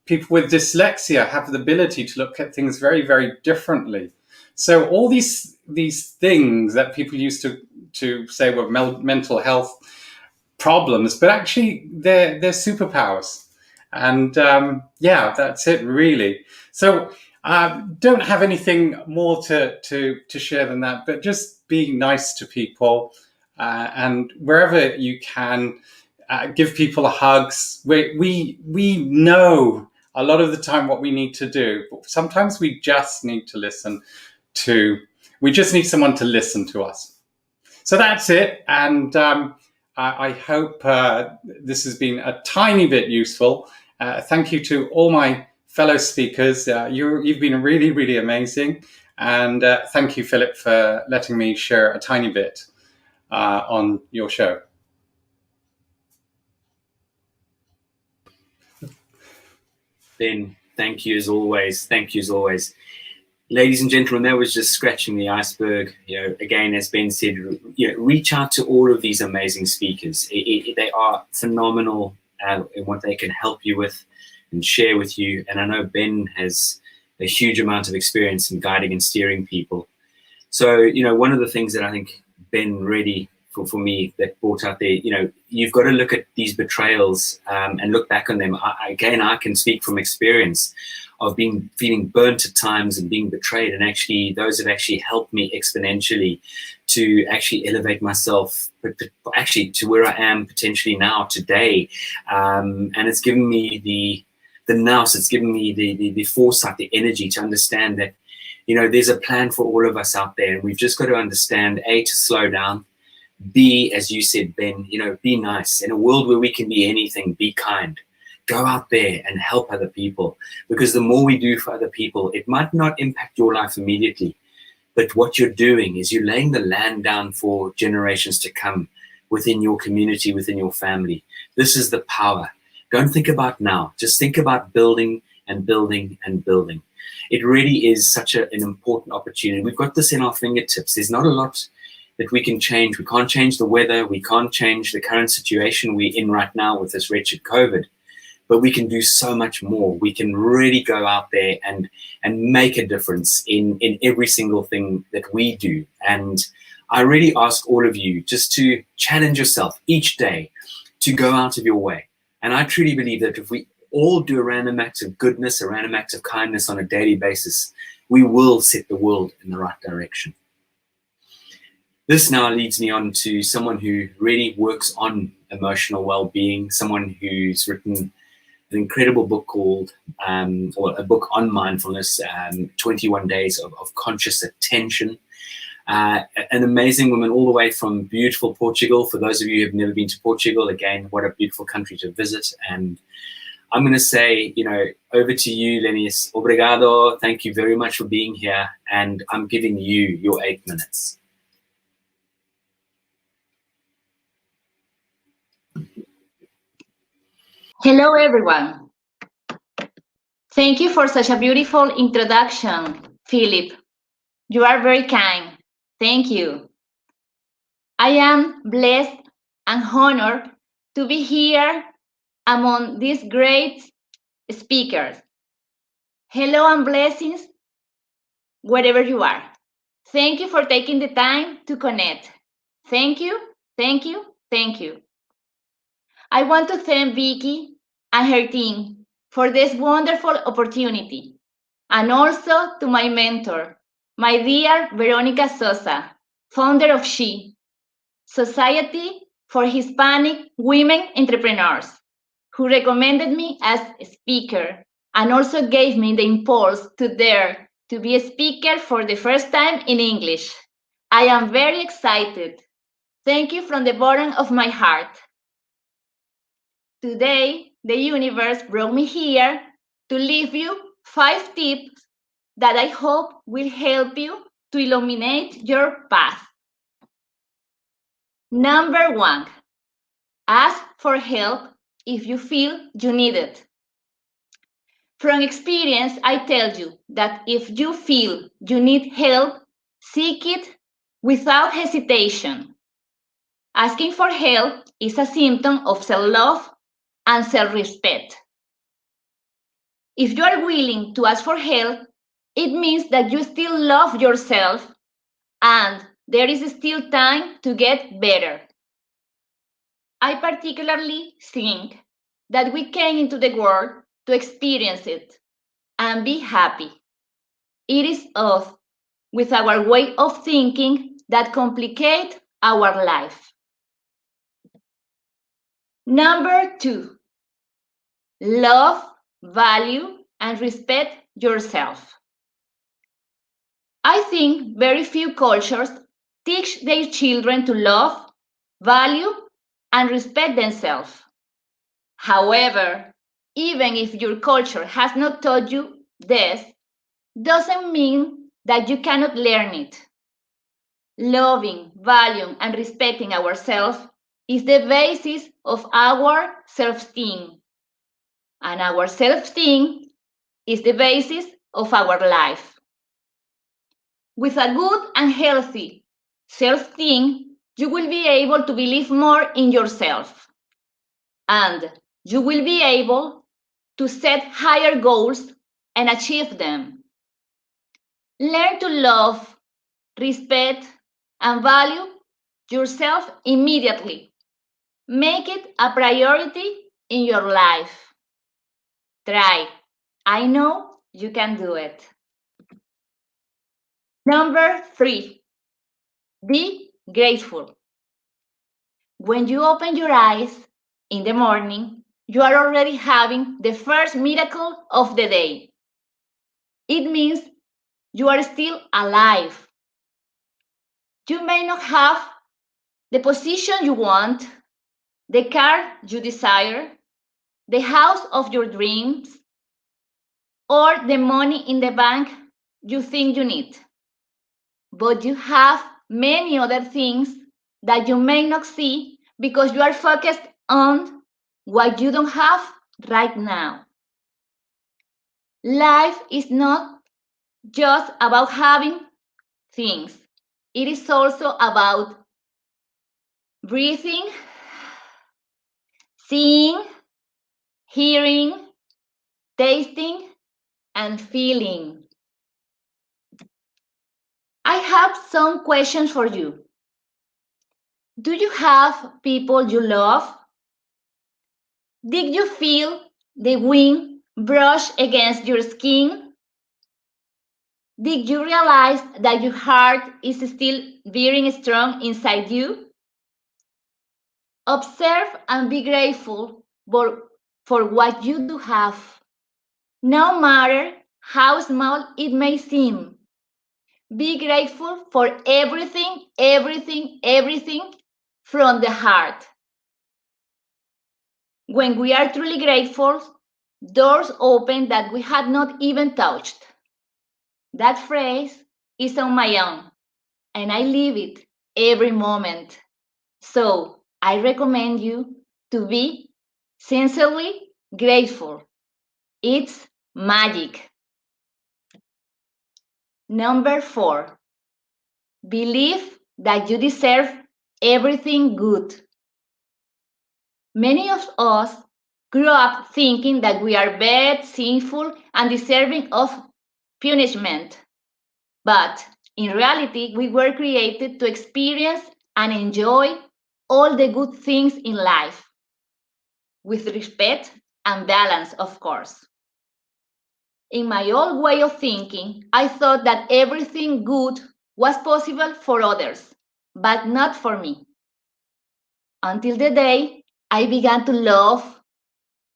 People with dyslexia have the ability to look at things very, very differently. So all these things that people used to say were mental health problems, but actually they're superpowers. And that's it really. So don't have anything more to share than that, but just be nice to people and wherever you can, give people hugs. We know a lot of the time what we need to do, but sometimes we just need to we just need someone to listen to us. So that's it. And I hope this has been a tiny bit useful. Thank you to all my fellow speakers. You've been really, really amazing. And thank you, Philip, for letting me share a tiny bit on your show. Ben, thank you as always. Thank you as always. Ladies and gentlemen, that was just scratching the iceberg. Again, as Ben said, reach out to all of these amazing speakers. They are phenomenal in what they can help you with and share with you. And I know Ben has a huge amount of experience in guiding and steering people. So, one of the things that I think Ben really, for me, that brought out there, you've got to look at these betrayals and look back on them. I can speak from experience of feeling burnt at times and being betrayed, and actually those have actually helped me exponentially to actually elevate myself, but actually to where I am potentially now today. And it's given me the nous, it's given me the foresight, the energy to understand that, there's a plan for all of us out there, and we've just got to understand, A, to slow down, B, as you said, Ben, be nice. In a world where we can be anything, be kind. Go out there and help other people, because the more we do for other people, it might not impact your life immediately, but what you're doing is you're laying the land down for generations to come within your community, within your family. This is the power. Don't think about now. Just think about building and building and building. It really is such an important opportunity. We've got this in our fingertips. There's not a lot that we can change. We can't change the weather. We can't change the current situation we're in right now with this wretched COVID. But we can do so much more. We can really go out there and make a difference in every single thing that we do. And I really ask all of you just to challenge yourself each day to go out of your way. And I truly believe that if we all do a random act of goodness, a random act of kindness on a daily basis, we will set the world in the right direction. This now leads me on to someone who really works on emotional well-being, someone who's written an incredible book called, or a book on mindfulness, 21 Days of Conscious Attention. An amazing woman all the way from beautiful Portugal. For those of you who have never been to Portugal, again, what a beautiful country to visit. And I'm going to say, over to you, Lennys. Obrigado. Thank you very much for being here. And I'm giving you your 8 minutes. Hello, everyone. Thank you for such a beautiful introduction, Philip. You are very kind. Thank you. I am blessed and honored to be here among these great speakers. Hello and blessings wherever you are. Thank you for taking the time to connect. Thank you, thank you, thank you. I want to thank Vicky and her team for this wonderful opportunity, and also to my mentor, my dear Veronica Sosa, founder of SHE, Society for Hispanic Women Entrepreneurs, who recommended me as a speaker and also gave me the impulse to dare to be a speaker for the first time in English. I am very excited. Thank you from the bottom of my heart. Today, the universe brought me here to leave you 5 tips that I hope will help you to illuminate your path. Number 1, ask for help if you feel you need it. From experience, I tell you that if you feel you need help, seek it without hesitation. Asking for help is a symptom of self-love and self-respect. If you are willing to ask for help, it means that you still love yourself and there is still time to get better. I particularly think that we came into the world to experience it and be happy. It is us, with our way of thinking, that complicate our life. Number 2, love, value, and respect yourself. I think very few cultures teach their children to love, value, and respect themselves. However, even if your culture has not taught you this, doesn't mean that you cannot learn it. Loving, valuing, and respecting ourselves is the basis of our self-esteem. And our self-esteem is the basis of our life. With a good and healthy self-esteem, you will be able to believe more in yourself, and you will be able to set higher goals and achieve them. Learn to love, respect, and value yourself immediately. Make it a priority in your life. Try. I know you can do it. Number 3, be grateful. When you open your eyes in the morning, you are already having the first miracle of the day. It means you are still alive. You may not have the position you want, the car you desire, the house of your dreams, or the money in the bank you think you need. But you have many other things that you may not see because you are focused on what you don't have right now. Life is not just about having things. It is also about breathing, seeing, hearing, tasting, and feeling. I have some questions for you. Do you have people you love? Did you feel the wind brush against your skin? Did you realize that your heart is still beating strong inside you? Observe and be grateful for what you do have, no matter how small it may seem. Be grateful for everything, everything, everything from the heart. When we are truly grateful, doors open that we had not even touched. That phrase is on my own, and I live it every moment. So I recommend you to be sincerely grateful. It's magic. Number 4, believe that you deserve everything good. Many of us grew up thinking that we are bad, sinful, and deserving of punishment. But in reality, we were created to experience and enjoy all the good things in life, with respect and balance, of course. In my old way of thinking, I thought that everything good was possible for others, but not for me. Until the day I began to love,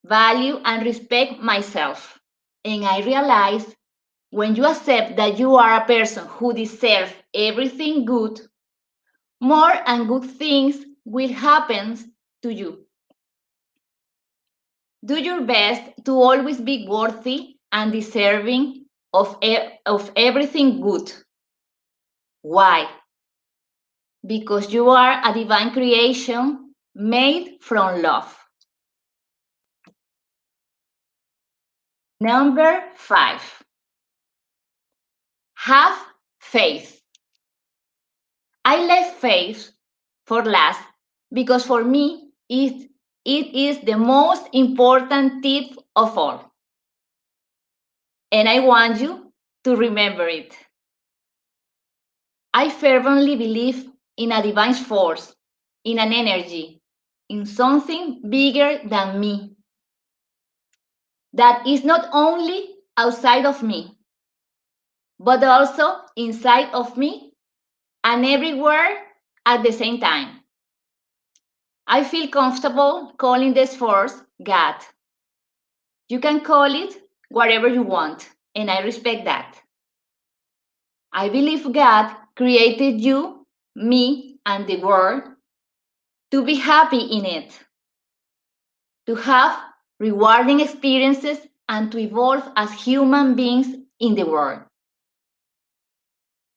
value, and respect myself. And I realized when you accept that you are a person who deserves everything good, more and good things will happen to you. Do your best to always be worthy and deserving of everything good. Why? Because you are a divine creation made from love. Number 5, have faith. I left faith for last because for me it is the most important tip of all. And I want you to remember it. I fervently believe in a divine force, in an energy, in something bigger than me, that is not only outside of me, but also inside of me and everywhere at the same time. I feel comfortable calling this force God. You can call it whatever you want, and I respect that. I believe God created you, me, and the world to be happy in it, to have rewarding experiences, and to evolve as human beings in the world.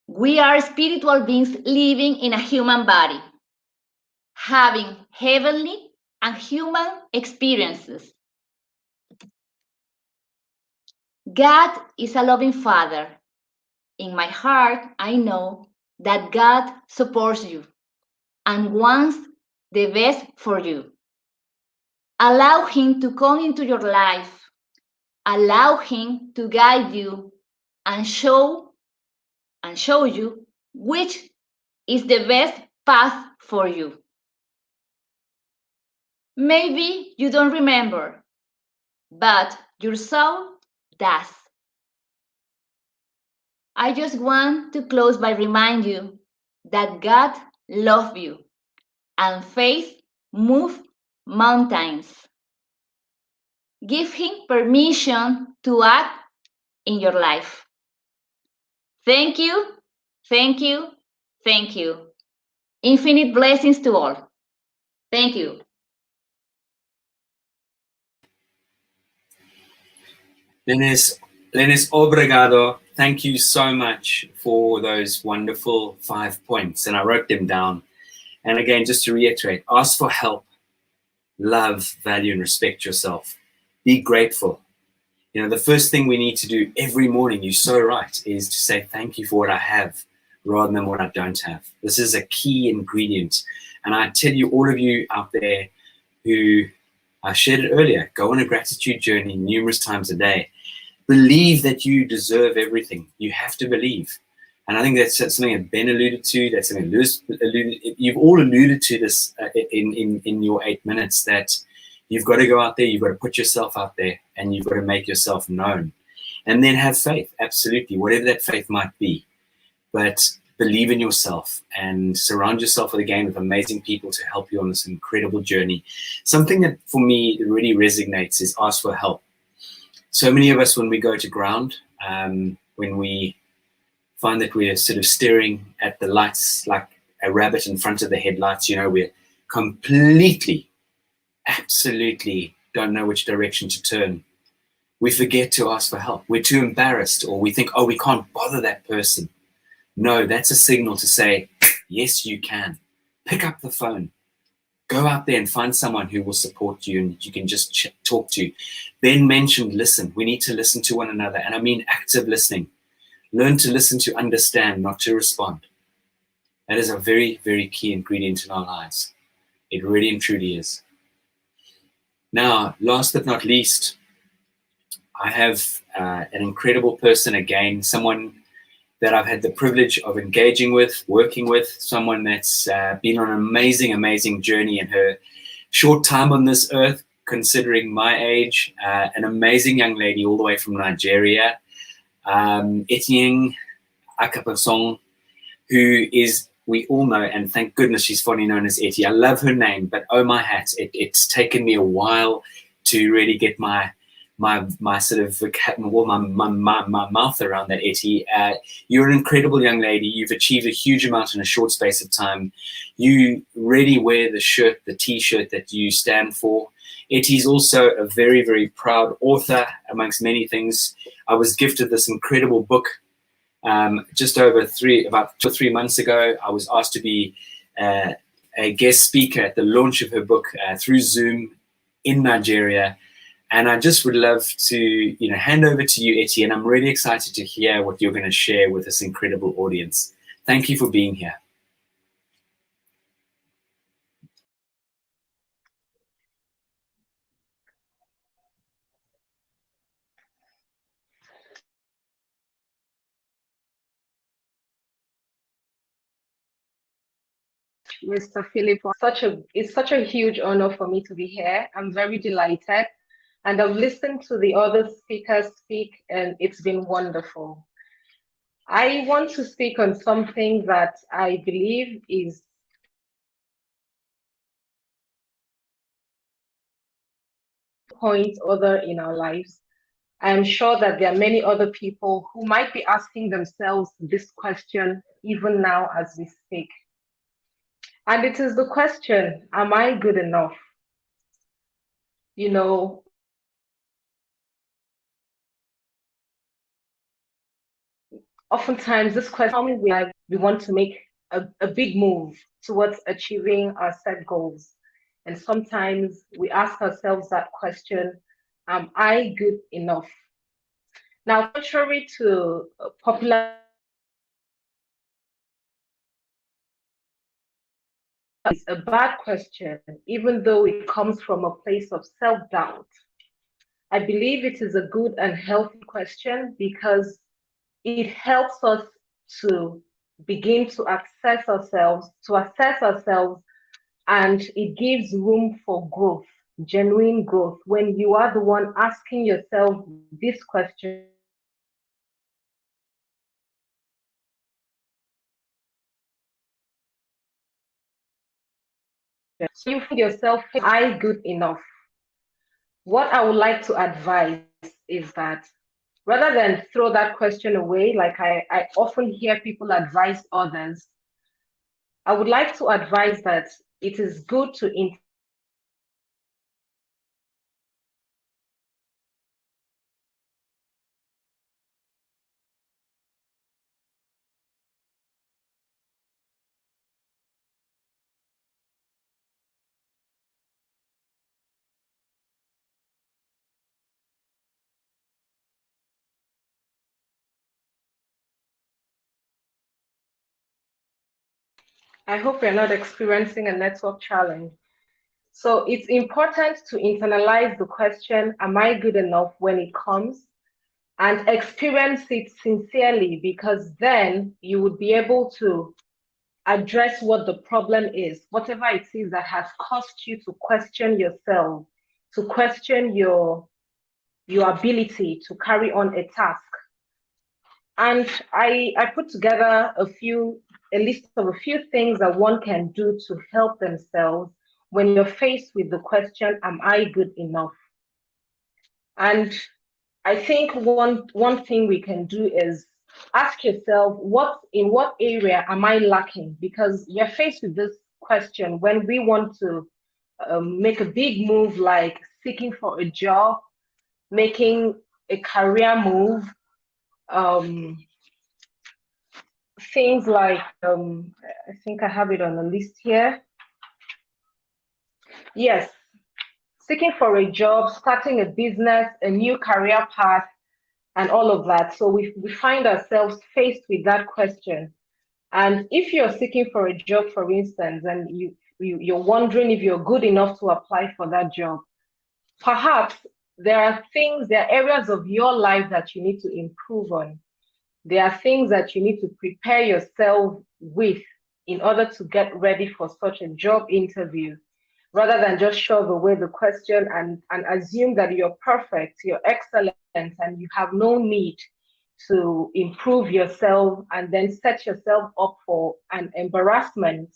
We are spiritual beings living in a human body, having heavenly and human experiences. God is a loving Father. In my heart, I know that God supports you and wants the best for you. Allow Him to come into your life. Allow Him to guide you and show you which is the best path for you. Maybe you don't remember, but your soul does. I just want to close by reminding you that God loves you and faith moves mountains. Give Him permission to act in your life. Thank you, thank you, thank you. Infinite blessings to all. Thank you. Lennys, obrigado. Thank you so much for those wonderful 5 points. And I wrote them down. And again, just to reiterate, ask for help, love, value, and respect yourself. Be grateful. You know, the first thing we need to do every morning, you're so right, is to say thank you for what I have rather than what I don't have. This is a key ingredient. And I tell you, all of you out there who I shared it earlier, go on a gratitude journey numerous times a day. Believe that you deserve everything. You have to believe. And I think that's something that Ben alluded to, that's something Lewis alluded, you've all alluded to this in your 8 minutes, that you've got to go out there, you've got to put yourself out there, and you've got to make yourself known. And then have faith, absolutely, whatever that faith might be. But believe in yourself and surround yourself again with amazing people to help you on this incredible journey. Something that for me really resonates is ask for help. So many of us, when we go to ground, when we find that we're sort of staring at the lights like a rabbit in front of the headlights, you know, we're completely, absolutely don't know which direction to turn. We forget to ask for help. We're too embarrassed, or we think, oh, we can't bother that person. No, that's a signal to say, yes, you can. Pick up the phone. Go out there and find someone who will support you and you can just talk to. Ben mentioned listen. We need to listen to one another. And I mean active listening. Learn to listen to understand, not to respond. That is a very, very key ingredient in our lives. It really and truly is. Now, last but not least, I have an incredible person again, someone that I've had the privilege of engaging with, working with, someone that's been on an amazing, amazing journey in her short time on this earth, considering my age, an amazing young lady all the way from Nigeria, Etienying Akpanusong, who is, we all know, and thank goodness she's fondly known as Ettie. I love her name, but oh my hat, it's taken me a while to really get my sort of my mouth around that, Ettie. You're an incredible young lady. You've achieved a huge amount in a short space of time. You really wear the shirt, the T-shirt that you stand for. Ettie's also a very, very proud author, amongst many things. I was gifted this incredible book just about 2 or 3 months ago. I was asked to be a guest speaker at the launch of her book through Zoom in Nigeria. And I just would love to, hand over to you, Ettie, and I'm really excited to hear what you're going to share with this incredible audience. Thank you for being here. Mr. Philip, it's such a huge honor for me to be here. I'm very delighted. And I've listened to the other speakers speak, and it's been wonderful. I want to speak on something that I believe is point other in our lives. I am sure that there are many other people who might be asking themselves this question even now as we speak. And it is the question, am I good enough? Oftentimes this question, we want to make a big move towards achieving our set goals. And sometimes we ask ourselves that question, am I good enough? Now, contrary to popular, it's a bad question, even though it comes from a place of self-doubt. I believe it is a good and healthy question because it helps us to begin to assess ourselves, and it gives room for growth, genuine growth. When you are the one asking yourself this question, so you find yourself, am I good enough? What I would like to advise is that rather than throw that question away, like I often hear people advise others, I would like to advise that it is good to I hope you're not experiencing a network challenge. So it's important to internalize the question, am I good enough, when it comes, and experience it sincerely, because then you would be able to address what the problem is, whatever it is that has caused you to question yourself, to question your ability to carry on a task. And I put together a list of a few things that one can do to help themselves when you're faced with the question, am I good enough? And I think one thing we can do is ask yourself, in what area am I lacking? Because you're faced with this question when we want to make a big move, like seeking for a job, making a career move, things like, I think I have it on the list here. Yes, seeking for a job, starting a business, a new career path, and all of that. So we find ourselves faced with that question. And if you're seeking for a job, for instance, and you're wondering if you're good enough to apply for that job, perhaps there are areas of your life that you need to improve on. There are things that you need to prepare yourself with in order to get ready for such a job interview, rather than just shove away the question and assume that you're perfect, you're excellent, and you have no need to improve yourself and then set yourself up for an embarrassment.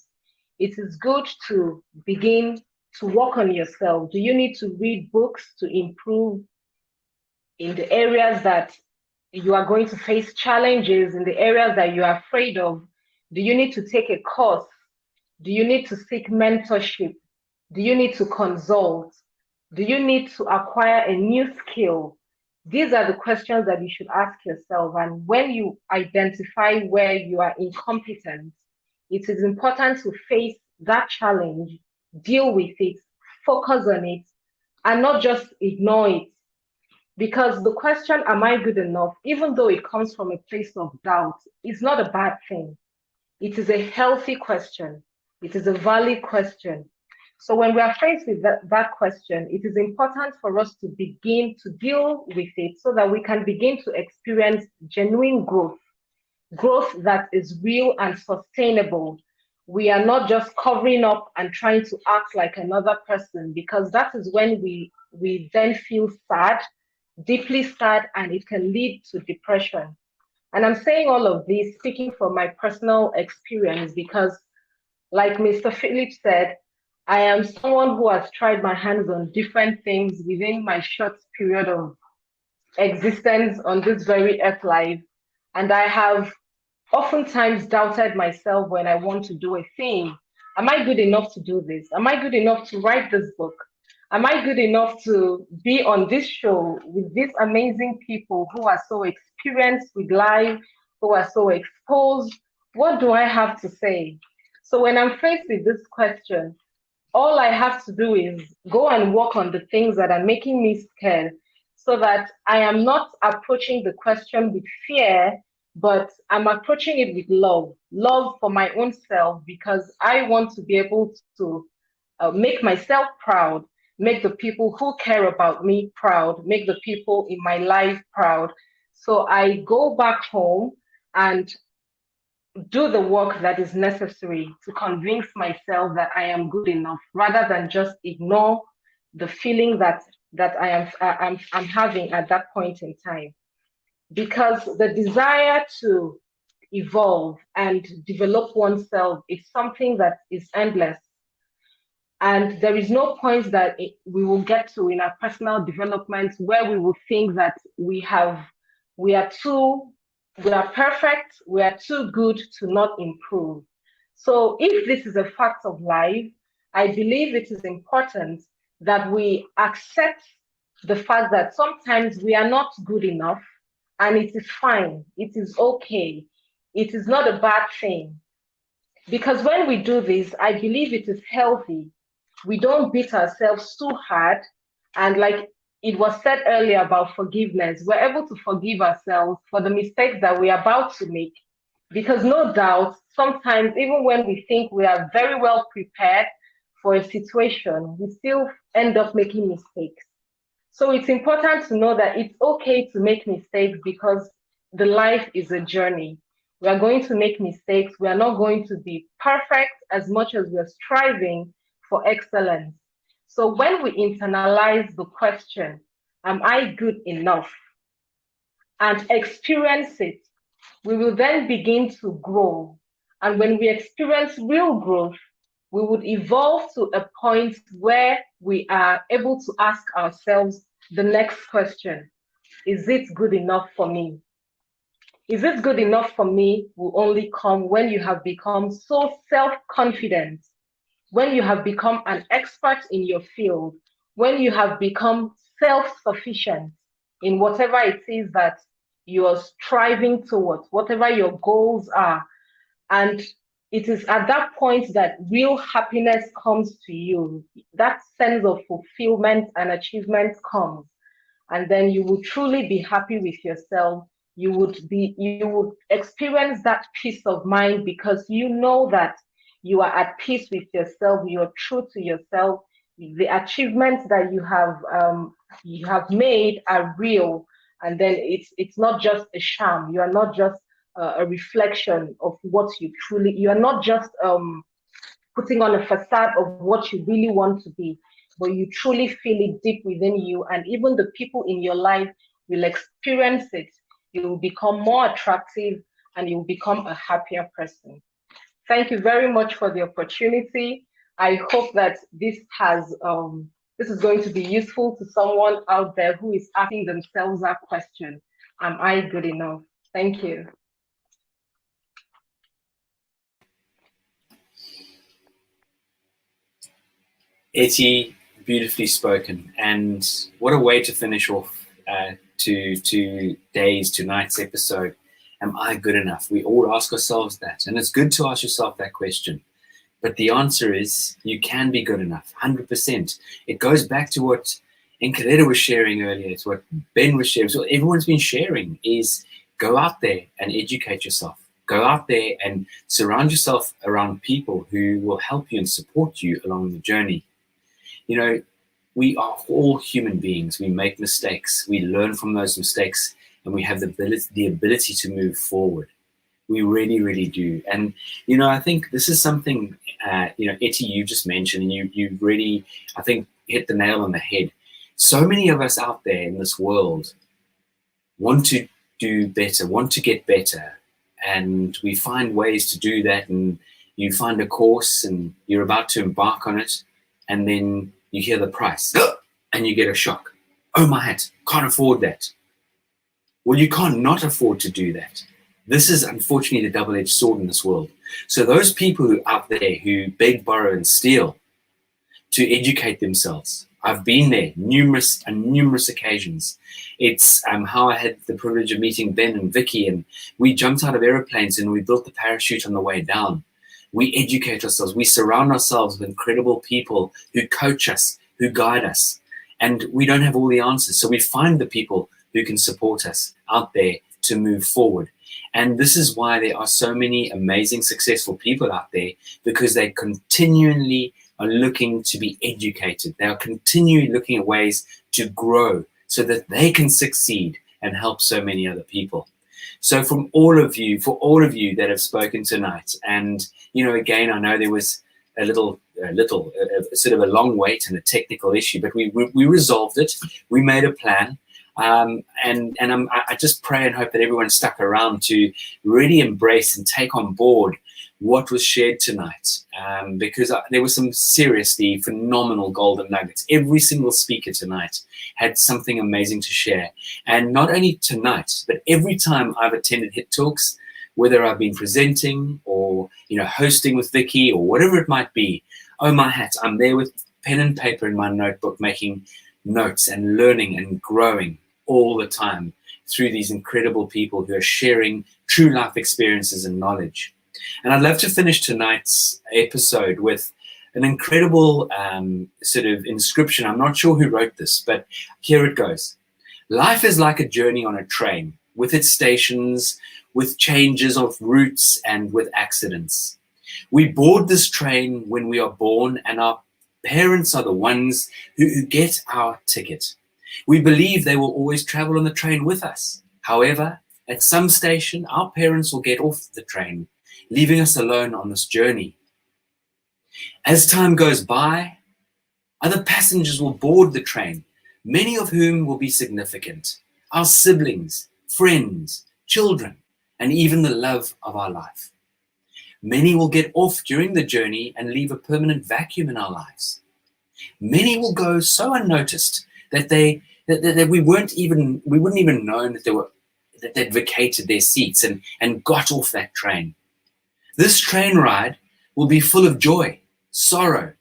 It is good to begin to work on yourself. Do you need to read books to improve in the areas that you are going to face challenges, in the areas that you are afraid of? Do you need to take a course? Do you need to seek mentorship? Do you need to consult? Do you need to acquire a new skill? These are the questions that you should ask yourself. And when you identify where you are incompetent, it is important to face that challenge, deal with it, focus on it, and not just ignore it. Because the question, am I good enough, even though it comes from a place of doubt, is not a bad thing. It is a healthy question. It is a valid question. So when we are faced with that question, it is important for us to begin to deal with it so that we can begin to experience genuine growth that is real and sustainable. We are not just covering up and trying to act like another person, because that is when we then feel sad, deeply sad, and it can lead to depression. And I'm saying all of this speaking from my personal experience because, like Mr. Philip said, I am someone who has tried my hands on different things within my short period of existence on this very earth life. And I have oftentimes doubted myself when I want to do a thing. Am I good enough to do this? Am I good enough to write this book? Am I good enough to be on this show with these amazing people who are so experienced with life, who are so exposed? What do I have to say? So when I'm faced with this question, all I have to do is go and work on the things that are making me scared, so that I am not approaching the question with fear, but I'm approaching it with love for my own self, because I want to be able to make myself proud, make the people who care about me proud, make the people in my life proud. So I go back home and do the work that is necessary to convince myself that I am good enough, rather than just ignore the feeling that I'm having at that point in time. Because the desire to evolve and develop oneself is something that is endless. And there is no point that we will get to in our personal development where we will think that we are perfect, we are too good to not improve. So if this is a fact of life, I believe it is important that we accept the fact that sometimes we are not good enough, and it is fine, it is okay, it is not a bad thing. Because when we do this, I believe it is healthy. We don't beat ourselves too hard. And like it was said earlier about forgiveness, we're able to forgive ourselves for the mistakes that we're about to make. Because no doubt, sometimes even when we think we are very well prepared for a situation, we still end up making mistakes. So it's important to know that it's okay to make mistakes, because the life is a journey. We are going to make mistakes. We are not going to be perfect as much as we're striving for excellence. So when we internalize the question, am I good enough, and experience it, we will then begin to grow. And when we experience real growth, we would evolve to a point where we are able to ask ourselves the next question: is it good enough for me? Is it good enough for me will only come when you have become so self-confident, when you have become an expert in your field, when you have become self-sufficient in whatever it is that you are striving towards, whatever your goals are. And it is at that point that real happiness comes to you. That sense of fulfillment and achievement comes. And then you will truly be happy with yourself. You would experience that peace of mind, because you know that you are at peace with yourself, you are true to yourself. The achievements that you have made are real, and then it's not just a sham. You are not just a reflection of what you are not just putting on a facade of what you really want to be, but you truly feel it deep within you, and even the people in your life will experience it. You will become more attractive, and you will become a happier person. Thank you very much for the opportunity. I hope that this is going to be useful to someone out there who is asking themselves that question: am I good enough? Thank you. Ettie, beautifully spoken, and what a way to finish off tonight's episode. Am I good enough? We all ask ourselves that, and it's good to ask yourself that question. But the answer is you can be good enough, 100%. It goes back to what Enkeleda was sharing earlier. It's what Ben was sharing. So everyone's been sharing is go out there and educate yourself. Go out there and surround yourself around people who will help you and support you along the journey. You know, we are all human beings. We make mistakes. We learn from those mistakes, and we have the ability to move forward. We really, really do. And, you know, I think this is something, Ettie, you just mentioned, and you really, I think, hit the nail on the head. So many of us out there in this world want to do better, want to get better. And we find ways to do that. And you find a course and you're about to embark on it. And then you hear the price and you get a shock. Oh my hat, can't afford that. Well, you can't not afford to do that. This is unfortunately the double-edged sword in this world. So those people who out there who beg, borrow, and steal to educate themselves, I've been there numerous occasions. It's how I had the privilege of meeting Ben and Vicky, and we jumped out of airplanes and we built the parachute on the way down. We educate ourselves. We surround ourselves with incredible people who coach us, who guide us. and we don't have all the answers. So we find the people who can support us out there to move forward. And this is why there are so many amazing, successful people out there, because they continually are looking to be educated. They are continually looking at ways to grow so that they can succeed and help so many other people. So for all of you that have spoken tonight, and, again, I know there was a sort of a long wait and a technical issue, but we resolved it. We made a plan. I just pray and hope that everyone stuck around to really embrace and take on board what was shared tonight, because there were some seriously phenomenal golden nuggets. Every single speaker tonight had something amazing to share. And not only tonight, but every time I've attended Hit Talks, whether I've been presenting or, hosting with Vicky or whatever it might be, oh my hat, I'm there with pen and paper in my notebook, making notes and learning and growing all the time through these incredible people who are sharing true life experiences and knowledge. And I'd love to finish tonight's episode with an incredible sort of inscription. I'm not sure who wrote this, but here it goes. Life is like a journey on a train, with its stations, with changes of routes, and with accidents. We board this train when we are born, and our parents are the ones who get our ticket. We believe they will always travel on the train with us. However, at some station, our parents will get off the train, leaving us alone on this journey. As time goes by, other passengers will board the train, many of whom will be significant. Our siblings, friends, children, and even the love of our life. Many will get off during the journey and leave a permanent vacuum in our lives. Many will go so unnoticed that we wouldn't even know that they'd vacated their seats and got off that train. This train ride will be full of joy, sorrow,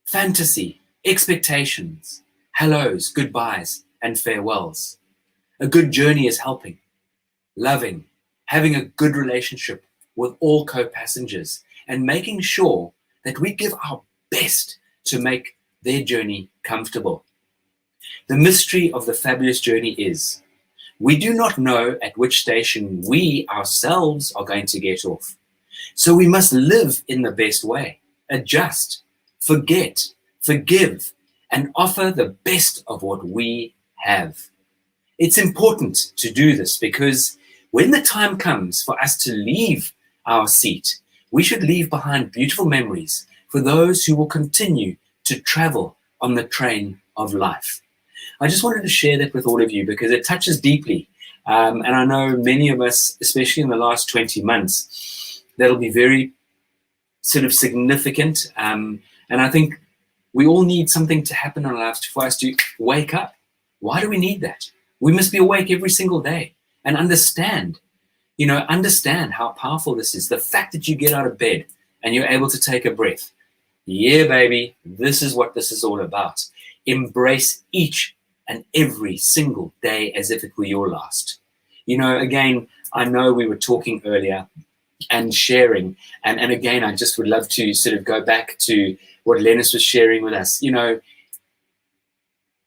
fantasy, expectations, hellos, goodbyes, and farewells. A good journey is helping, loving, having a good relationship with all co-passengers, and making sure that we give our best to make their journey comfortable. The mystery of the fabulous journey is, we do not know at which station we ourselves are going to get off. So we must live in the best way, adjust, forget, forgive, and offer the best of what we have. It's important to do this because when the time comes for us to leave our seat, we should leave behind beautiful memories for those who will continue to travel on the train of life. I just wanted to share that with all of you because it touches deeply. And I know many of us, especially in the last 20 months, that'll be very sort of significant. And I think we all need something to happen in our lives for us to wake up. Why do we need that? We must be awake every single day and understand how powerful this is. The fact that you get out of bed and you're able to take a breath. Yeah, baby, this is what this is all about. Embrace each and every single day as if it were your last. Again, I know we were talking earlier and sharing, and again, I just would love to sort of go back to what Lenis was sharing with us.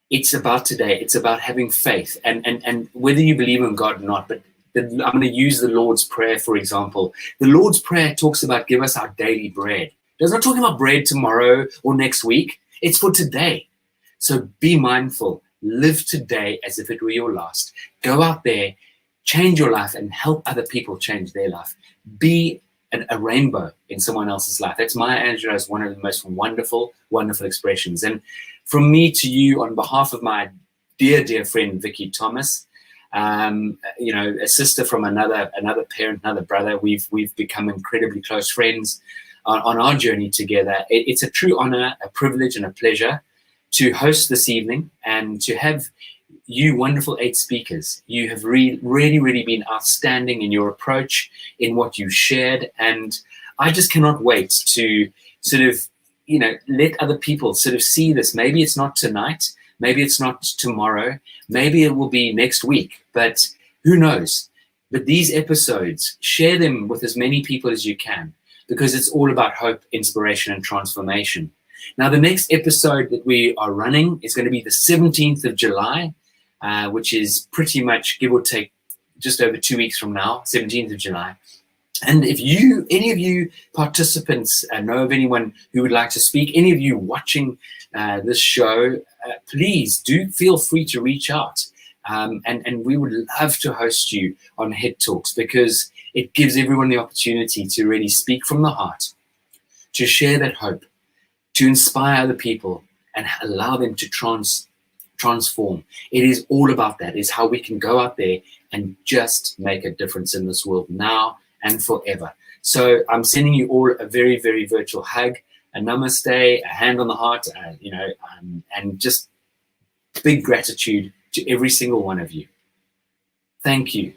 It's about today. It's about having faith, and whether you believe in God or not, but I'm going to use the Lord's Prayer, for example. The Lord's Prayer talks about give us our daily bread. It's not talking about bread tomorrow or next week. It's for today. So be mindful. Live today as if it were your last. Go out there, change your life, and help other people change their life. Be a rainbow in someone else's life. That's Maya Angelou as one of the most wonderful, wonderful expressions. And from me to you, on behalf of my dear, dear friend, Vicky Thomas, a sister from another parent, another brother, we've become incredibly close friends on our journey together. It's a true honor, a privilege, and a pleasure to host this evening and to have you wonderful 8 speakers. You have really been outstanding in your approach, in what you shared, and I just cannot wait to sort of, let other people sort of see this. Maybe it's not tonight, maybe it's not tomorrow, maybe it will be next week, but who knows? But these episodes, share them with as many people as you can, because it's all about hope, inspiration, and transformation. Now, the next episode that we are running is going to be the 17th of July, which is pretty much, give or take, just over 2 weeks from now, 17th of July. And if any of you participants know of anyone who would like to speak, any of you watching this show, please do feel free to reach out. And we would love to host you on Head Talks, because it gives everyone the opportunity to really speak from the heart, to share that hope, to inspire other people and allow them to transform. It is all about that. It's how we can go out there and just make a difference in this world now and forever. So I'm sending you all a very, very virtual hug, a namaste, a hand on the heart, and just big gratitude to every single one of you. Thank you.